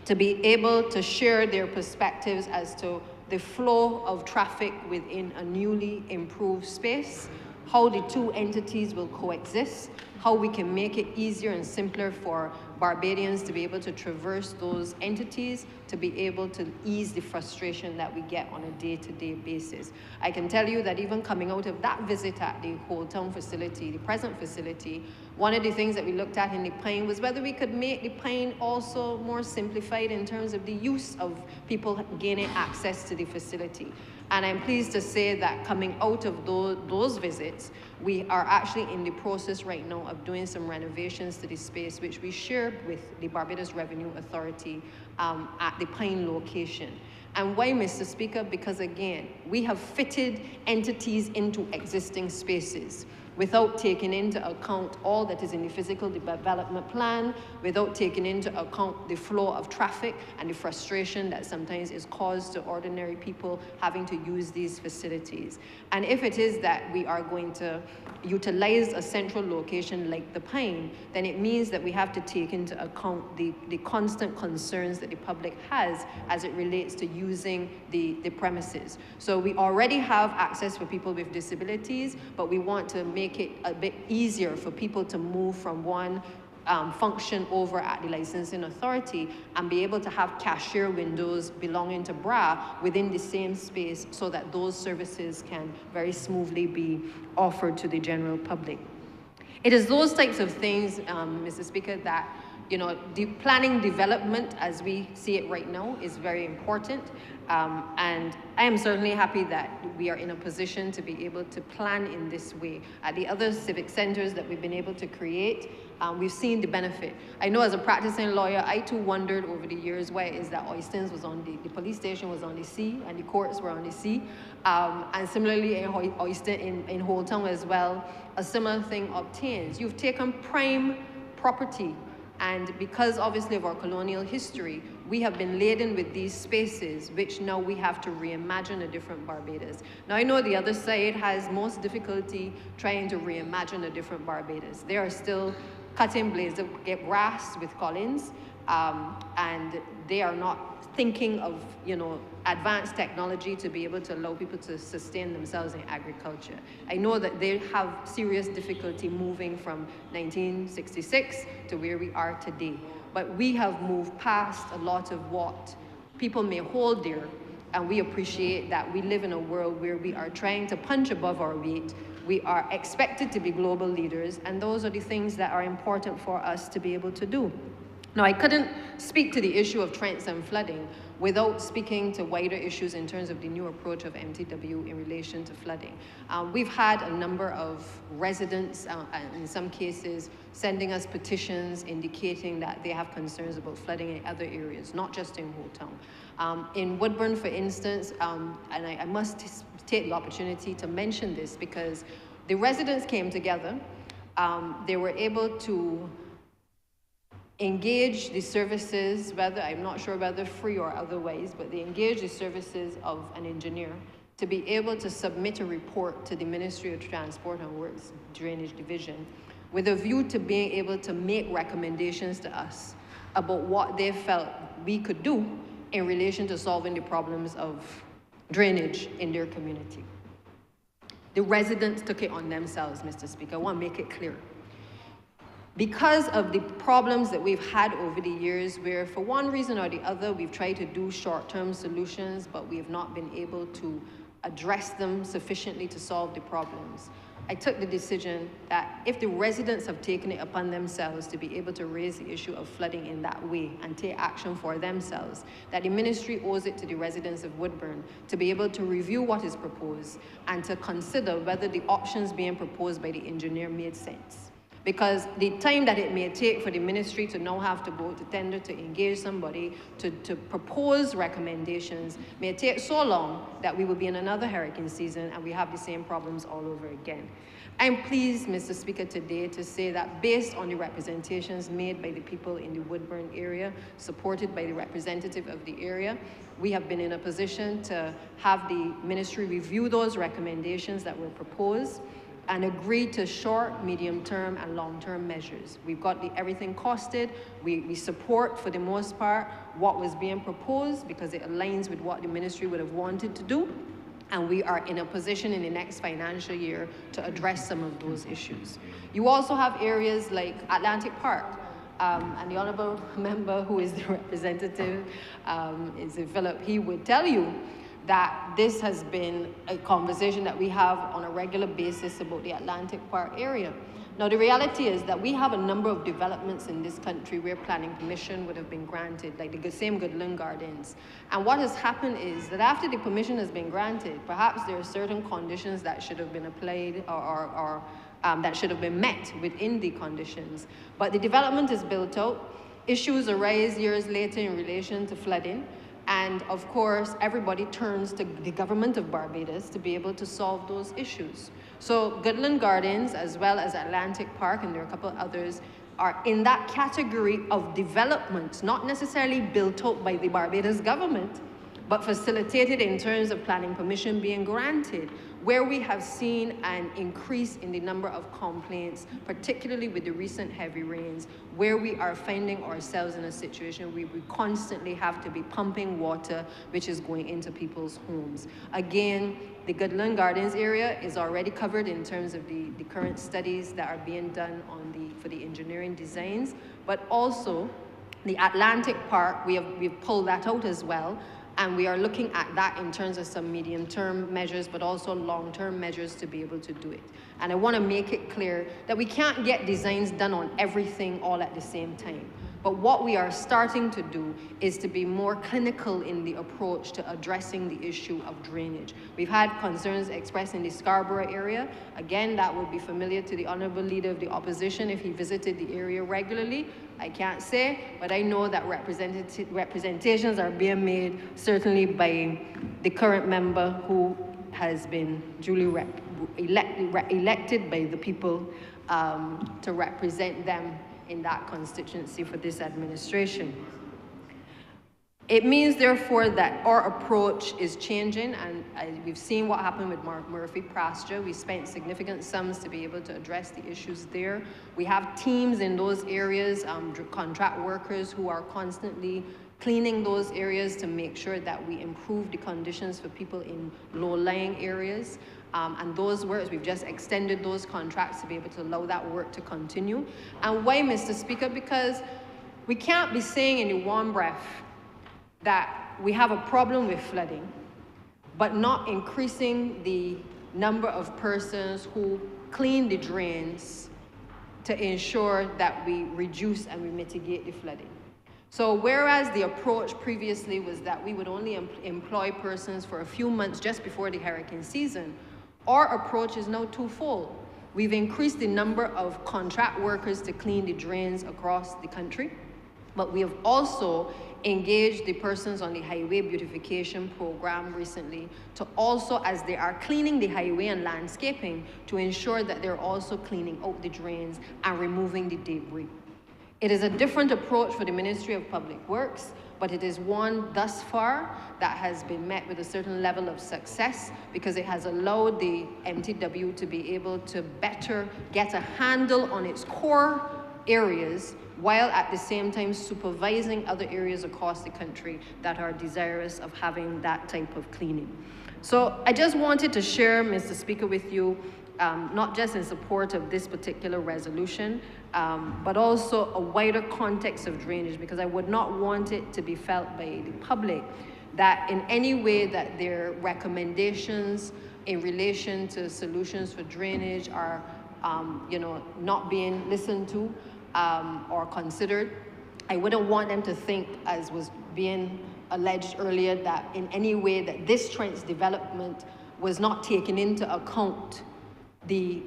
[SPEAKER 8] to be able to share their perspectives as to the flow of traffic within a newly improved space, how the two entities will coexist, how we can make it easier and simpler for Barbadians to be able to traverse those entities, to be able to ease the frustration that we get on a day-to-day basis. I can tell you that even coming out of that visit at the Holetown facility, the present facility, one of the things that we looked at in the Pine was whether we could make the Pine also more simplified in terms of the use of people gaining access to the facility. And I'm pleased to say that coming out of those visits, we are actually in the process right now of doing some renovations to the space, which we share with the Barbados Revenue Authority at the Pine location. And why, Mr. Speaker? Because again, we have fitted entities into existing spaces without taking into account all that is in the physical development plan, without taking into account the flow of traffic and the frustration that sometimes is caused to ordinary people having to use these facilities. And if it is that we are going to utilize a central location like the Pine, then it means that we have to take into account the constant concerns that the public has as it relates to using the premises. So we already have access for people with disabilities, but we want to make it a bit easier for people to move from one function over at the licensing authority and be able to have cashier windows belonging to BRA within the same space so that those services can very smoothly be offered to the general public. It is those types of things, Mr. Speaker, that planning development as we see it right now is very important. And I am certainly happy that we are in a position to be able to plan in this way. At the other civic centers that we've been able to create, we've seen the benefit. I know as a practicing lawyer, I too wondered over the years why it is that Oistins was on the police station was on the sea and the courts were on the sea. And similarly in Oistin, in Whole Town as well, a similar thing obtains. You've taken prime property, and because obviously of our colonial history, we have been laden with these spaces, which now we have to reimagine a different Barbados. Now I know the other side has most difficulty trying to reimagine a different Barbados. They are still cutting blades of grass with Collins, and they are not thinking of, advanced technology to be able to allow people to sustain themselves in agriculture. I know that they have serious difficulty moving from 1966 to where we are today. But we have moved past a lot of what people may hold dear, and we appreciate that we live in a world where we are trying to punch above our weight. We are expected to be global leaders, and those are the things that are important for us to be able to do. Now, I couldn't speak to the issue of trends and flooding without speaking to wider issues in terms of the new approach of MTW in relation to flooding. We've had a number of residents, in some cases, sending us petitions indicating that they have concerns about flooding in other areas, not just in Whole Town. In Woodburn, for instance, and I must take the opportunity to mention this because the residents came together. They were able to engage the services, whether, I'm not sure whether free or otherwise, but they engage the services of an engineer to be able to submit a report to the Ministry of Transport and Works Drainage Division with a view to being able to make recommendations to us about what they felt we could do in relation to solving the problems of drainage in their community. The residents took it on themselves, Mr. Speaker. I want to make it clear. Because of the problems that we've had over the years where for one reason or the other we've tried to do short-term solutions but we have not been able to address them sufficiently to solve the problems, I took the decision that if the residents have taken it upon themselves to be able to raise the issue of flooding in that way and take action for themselves, that the ministry owes it to the residents of Woodburn to be able to review what is proposed and to consider whether the options being proposed by the engineer made sense. Because the time that it may take for the ministry to now have to go to tender to engage somebody to propose recommendations may take so long that we will be in another hurricane season and we have the same problems all over again. I'm pleased, Mr. Speaker, today to say that based on the representations made by the people in the Woodburn area, supported by the representative of the area, we have been in a position to have the ministry review those recommendations that were proposed and agree to short, medium-term, and long-term measures. We've got everything costed. We support, for the most part, what was being proposed because it aligns with what the ministry would have wanted to do. And we are in a position in the next financial year to address some of those issues. You also have areas like Atlantic Park. And the Honourable member who is the representative, is Philip, he would tell you that this has been a conversation that we have on a regular basis about the Atlantic Park area. Now, the reality is that we have a number of developments in this country where planning permission would have been granted, like the same Goodland Gardens. And what has happened is that after the permission has been granted, perhaps there are certain conditions that should have been applied or that should have been met within the conditions. But the development is built out. Issues arise years later in relation to flooding. And of course, everybody turns to the government of Barbados to be able to solve those issues. So Goodland Gardens, as well as Atlantic Park, and there are a couple of others, are in that category of development, not necessarily built up by the Barbados government, but facilitated in terms of planning permission being granted, where we have seen an increase in the number of complaints, particularly with the recent heavy rains, where we are finding ourselves in a situation where we constantly have to be pumping water, which is going into people's homes. Again, the Goodland Gardens area is already covered in terms of the current studies that are being done for the engineering designs, but also the Atlantic Park, we've pulled that out as well. And we are looking at that in terms of some medium-term measures, but also long-term measures to be able to do it. And I want to make it clear that we can't get designs done on everything all at the same time. But what we are starting to do is to be more clinical in the approach to addressing the issue of drainage. We've had concerns expressed in the Scarborough area. Again, that would be familiar to the Honourable Leader of the Opposition if he visited the area regularly. I can't say, but I know that representations are being made, certainly by the current member who has been duly elected by the people to represent them in that constituency for this administration. It means, therefore, that our approach is changing, and we've seen what happened with Murphy Pasture. We spent significant sums to be able to address the issues there. We have teams in those areas, contract workers who are constantly cleaning those areas to make sure that we improve the conditions for people in low-lying areas. And those works, we've just extended those contracts to be able to allow that work to continue. And why, Mr. Speaker? Because we can't be saying in one breath that we have a problem with flooding, but not increasing the number of persons who clean the drains to ensure that we reduce and we mitigate the flooding. So whereas the approach previously was that we would only employ persons for a few months just before the hurricane season, our approach is now twofold. We've increased the number of contract workers to clean the drains across the country, but we have also engaged the persons on the highway beautification program recently to also, as they are cleaning the highway and landscaping, to ensure that they're also cleaning out the drains and removing the debris. It is a different approach for the Ministry of Public Works, but it is one thus far that has been met with a certain level of success because it has allowed the MTW to be able to better get a handle on its core areas while at the same time supervising other areas across the country that are desirous of having that type of cleaning. So I just wanted to share, Mr. Speaker, with you, not just in support of this particular resolution, but also a wider context of drainage, because I would not want it to be felt by the public that in any way that their recommendations in relation to solutions for drainage are not being listened to or considered. I wouldn't want them to think, as was being alleged earlier, that in any way that this Trent's development was not taking into account the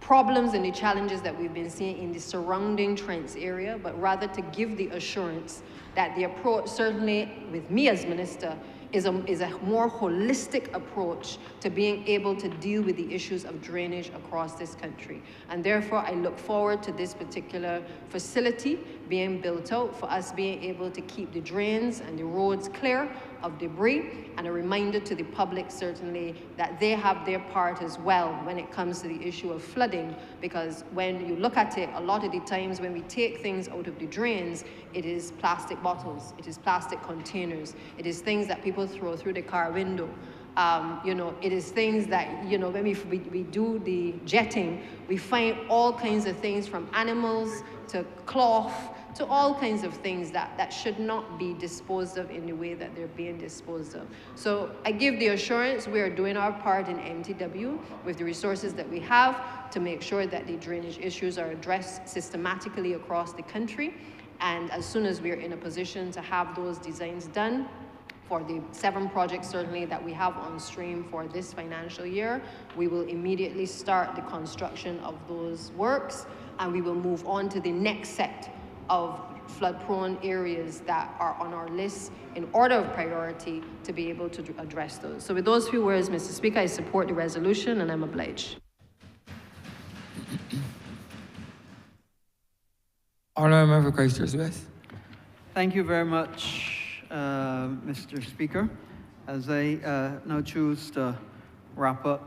[SPEAKER 8] problems and the challenges that we've been seeing in the surrounding Trent's area, but rather to give the assurance that the approach, certainly with me as minister, is a more holistic approach to being able to deal with the issues of drainage across this country. And therefore, I look forward to this particular facility being built out for us being able to keep the drains and the roads clear of debris, and a reminder to the public, certainly, that they have their part as well when it comes to the issue of flooding, because when you look at it, a lot of the times when we take things out of the drains, it is plastic bottles, it is plastic containers, it is things that people throw through the car window. It is things that, when we do the jetting, we find all kinds of things from animals to cloth to all kinds of things that should not be disposed of in the way that they're being disposed of. So I give the assurance we are doing our part in MTW with the resources that we have to make sure that the drainage issues are addressed systematically across the country. And as soon as we're in a position to have those designs done, for the 7 projects certainly that we have on stream for this financial year, we will immediately start the construction of those works, and we will move on to the next set of flood-prone areas that are on our list in order of priority to be able to address those. So with those few words, Mr. Speaker, I support the resolution and I'm obliged.
[SPEAKER 1] Honourable Member for Christchurch West.
[SPEAKER 4] Thank you very much, Mr. Speaker. As I now choose to wrap up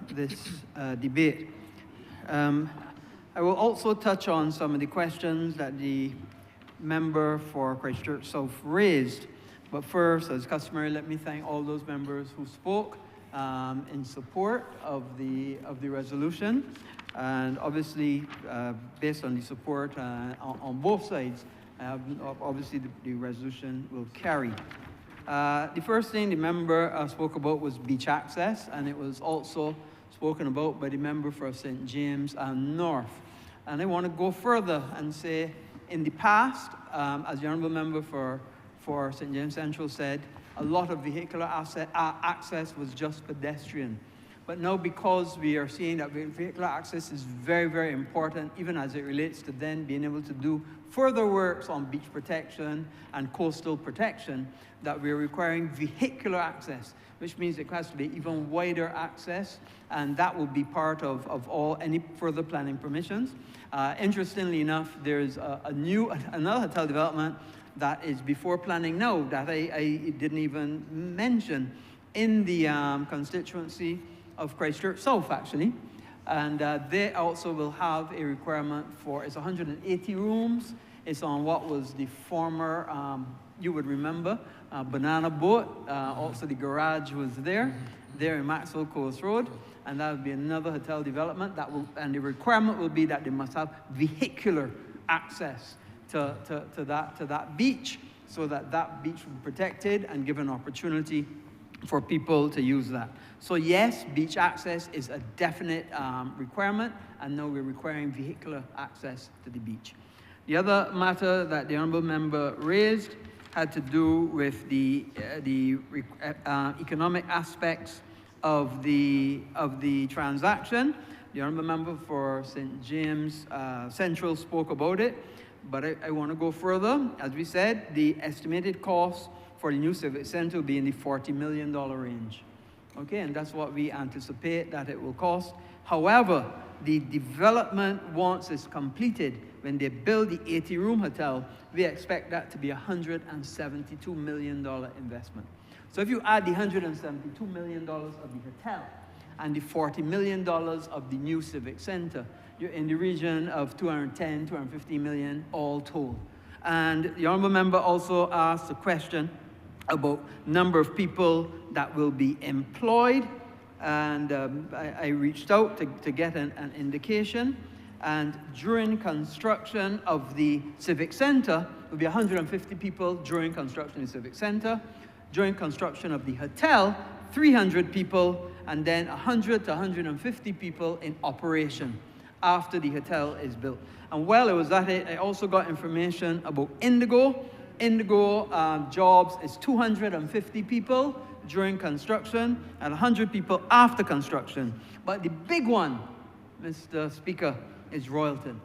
[SPEAKER 4] this debate, I will also touch on some of the questions that the member for Christchurch South raised. But first, as customary, let me thank all those members who spoke in support of the resolution. And obviously, based on the support on both sides, obviously the resolution will carry. The first thing the member spoke about was beach access, and it was also spoken about by the member for St. James and North. And I want to go further and say, in the past, as the Honourable Member for St. James Central said, a lot of vehicular access was just pedestrian. But now, because we are seeing that vehicular access is very, very important, even as it relates to then being able to do further works on beach protection and coastal protection, that we're requiring vehicular access, which means it has to be even wider access, and that will be part of any further planning permissions. Interestingly enough, there's another hotel development that is before planning now that I didn't even mention in the constituency of Christchurch South, actually. And they also will have a requirement for, it's 180 rooms. It's on what was the former, you would remember, Banana Boat. Also the garage was there in Maxwell Coast Road. And that would be another hotel development and the requirement will be that they must have vehicular access to that beach, so that beach will be protected and give an opportunity for people to use that. So yes, beach access is a definite requirement, and now we're requiring vehicular access to the beach. The other matter that the Honourable Member raised had to do with the economic aspects of the transaction. The Honourable Member for St. James Central spoke about it, but I want to go further. As we said, the estimated cost for the new Civic Centre will be in the $40 million range. Okay, and that's what we anticipate that it will cost. However, the development, once it's completed, when they build the 80-room hotel, we expect that to be a $172 million investment. So if you add the $172 million of the hotel and the $40 million of the new Civic Centre, you're in the region of 250 million all told. And the Honourable Member also asked a question about number of people that will be employed, and I reached out to get an indication. And during construction of the Civic Centre, there will be 150 people during construction of the Civic Centre. During construction of the hotel, 300 people, and then 100 to 150 people in operation after the hotel is built. And while I was at it, I also got information about Indigo. Indigo jobs is 250 people during construction and 100 people after construction. But the big one, Mr. Speaker, is Royalton.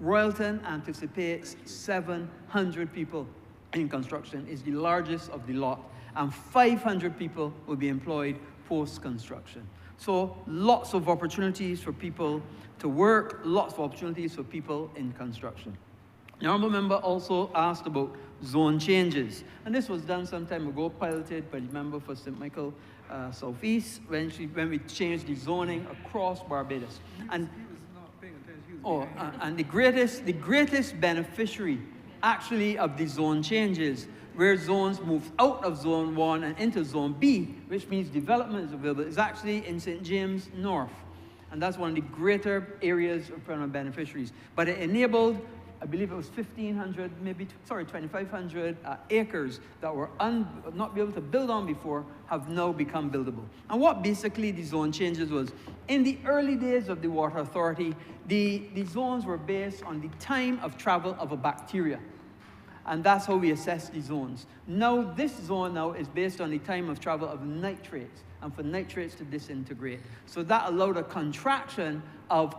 [SPEAKER 4] Royalton anticipates 700 people in construction. It's the largest of the lot, and 500 people will be employed post-construction. So lots of opportunities for people to work, lots of opportunities for people in construction. The Honourable Member also asked about zone changes, and this was done some time ago, piloted by the member for St. Michael Southeast, when we changed the zoning across Barbados. And the greatest beneficiary actually of the zone changes, where zones move out of Zone 1 and into Zone B, which means development is available, is actually in St. James North. And that's one of the greater areas of beneficiaries. But it enabled, I believe it was 2,500 acres that were not be able to build on before, have now become buildable. And what basically the zone changes was, in the early days of the Water Authority, the zones were based on the time of travel of a bacteria. And that's how we assess the zones. Now, this zone now is based on the time of travel of nitrates, and for nitrates to disintegrate. So that allowed a contraction of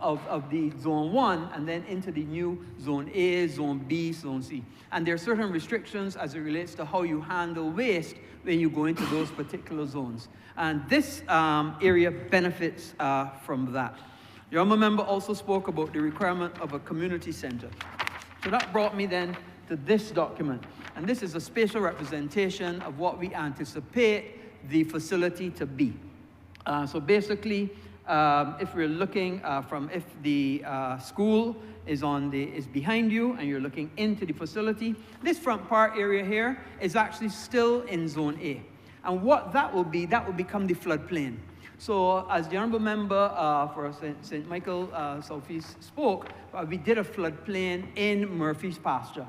[SPEAKER 4] the Zone 1 and then into the new Zone A, Zone B, Zone C. And there are certain restrictions as it relates to how you handle waste when you go into those particular zones. And this area benefits from that. The Honourable Member also spoke about the requirement of a community centre. So that brought me then to this document. And this is a spatial representation of what we anticipate the facility to be. So basically, if we're looking if the school is behind you and you're looking into the facility, this front part area here is actually still in Zone A. And what that will become the floodplain. So as the Honourable Member for St. Michael Southeast spoke, we did a floodplain in Murphy's pasture.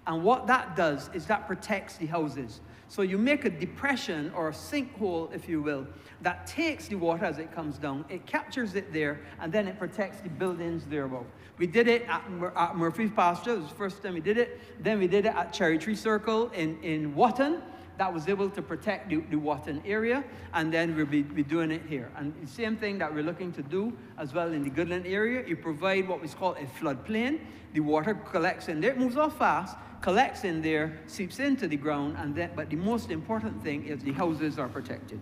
[SPEAKER 4] And what that does is that protects the houses. So you make a depression or a sinkhole, if you will, that takes the water as it comes down, it captures it there, and then it protects the buildings thereabout. We did it at Murphy's Pasture. It was the first time we did it. Then we did it at Cherry Tree Circle in Watton. That was able to protect the Watton area, and then we'll be doing it here. And the same thing that we're looking to do as well in the Goodland area. You provide what was called a floodplain. The water collects in there, it moves off fast, collects in there, seeps into the ground, and then, but the most important thing is the houses are protected.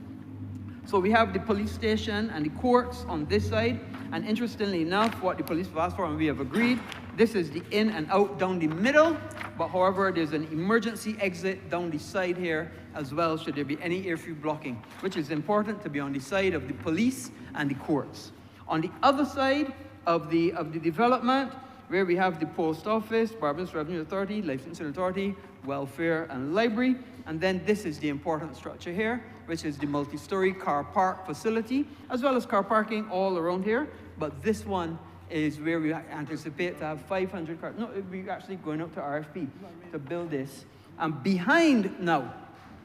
[SPEAKER 4] So we have the police station and the courts on this side, and interestingly enough, what the police have asked for and we have agreed, this is the in and out down the middle, but however, there's an emergency exit down the side here as well, should there be any airfield blocking, which is important to be on the side of the police and the courts. On the other side of the development, where we have the post office, Barbados Revenue Authority, Licensing Authority, welfare and library, and then this is the important structure here, which is the multi-story car park facility, as well as car parking all around here, but this one is where we anticipate to have 500 cars. No, we're actually going up to RFP to build this. And behind now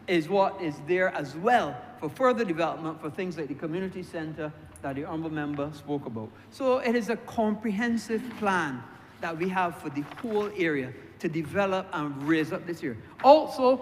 [SPEAKER 4] is what is there as well for further development for things like the community center that the honorable member spoke about. So it is a comprehensive plan that we have for the whole area to develop and raise up this area. Also,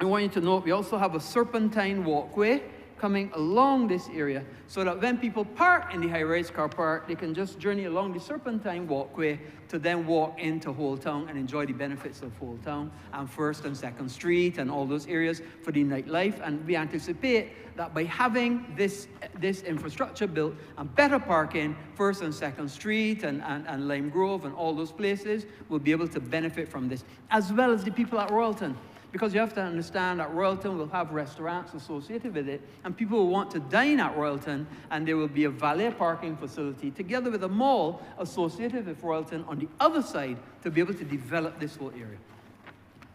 [SPEAKER 4] I want you to note we also have a serpentine walkway coming along this area so that when people park in the high-rise car park, they can just journey along the serpentine walkway to then walk into Whole Town and enjoy the benefits of Whole Town and 1st and 2nd Street and all those areas for the nightlife. And we anticipate that by having this infrastructure built and better parking, 1st and 2nd Street and Lime Grove and all those places will be able to benefit from this, as well as the people at Royalton. Because you have to understand that Royalton will have restaurants associated with it, and people will want to dine at Royalton, and there will be a valet parking facility together with a mall associated with Royalton on the other side to be able to develop this whole area.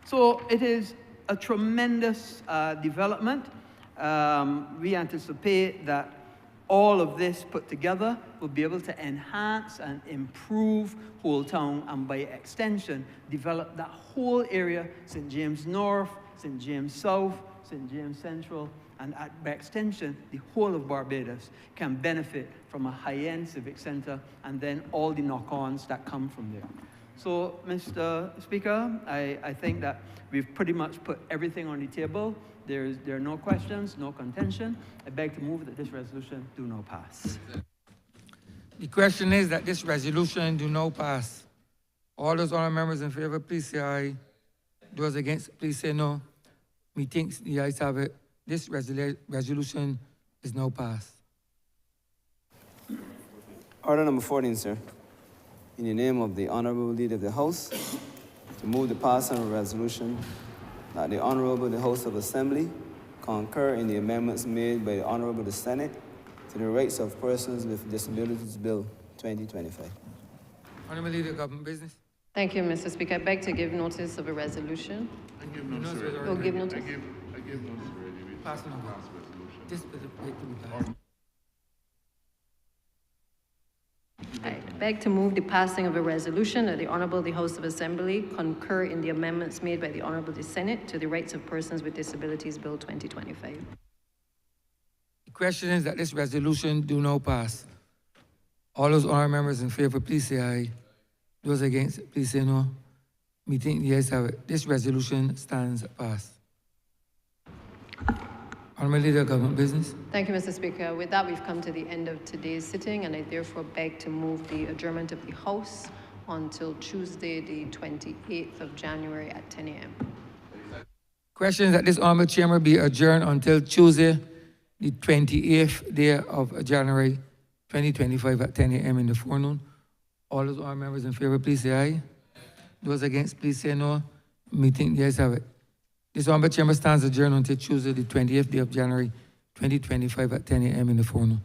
[SPEAKER 4] So it is a tremendous development. We anticipate that all of this put together will be able to enhance and improve Whole Town, and by extension, develop that whole area, St. James North, St. James South, St. James Central, and by extension, the whole of Barbados can benefit from a high-end civic center, and then all the knock-ons that come from there. So, Mr. Speaker, I think that we've pretty much put everything on the table. There are no questions, no contention. I beg to move that this resolution do not pass.
[SPEAKER 1] The question is that this resolution do not pass. All those honourable members in favor, please say aye. Those against, please say no. Methinks the ayes have it. This resolution is now passed.
[SPEAKER 9] Order number 14, sir. In the name of the Honourable Leader of the House, to move the passing of a resolution that the Honourable, the House of Assembly, concur in the amendments made by the Honourable the Senate to the Rights of Persons with Disabilities Bill 2025.
[SPEAKER 1] Honourable Leader of Government Business.
[SPEAKER 8] Thank you, Mr. Speaker. I beg to give notice of a resolution.
[SPEAKER 3] I give notice already.
[SPEAKER 8] Oh, give notice?
[SPEAKER 3] I give notice already. We
[SPEAKER 1] Pass it on.
[SPEAKER 3] pass resolution.
[SPEAKER 1] This is the way to be passed.
[SPEAKER 8] I beg to move the passing of a resolution that the Honourable the House of Assembly concur in the amendments made by the Honourable the Senate to the Rights of Persons with Disabilities Bill 2025.
[SPEAKER 1] The question is that this resolution do not pass. All those honourable members in favor, please say aye. Those against, please say no. Methinks the ayes have it. This resolution stands passed. Honourable Leader of Government Business.
[SPEAKER 8] Thank you, Mr. Speaker. With that, we've come to the end of today's sitting, and I therefore beg to move the adjournment of the House until Tuesday, the 28th of January at 10 a.m.
[SPEAKER 1] Question is that this honourable chamber be adjourned until Tuesday, the 28th day of January 2025 at 10 a.m. in the forenoon. All those honourable members in favor, please say aye. Those against, please say no. Methinks the ayes have it. This honourable chamber stands adjourned until Tuesday, the 28th day of January 2025 at 10 a.m. in the forenoon.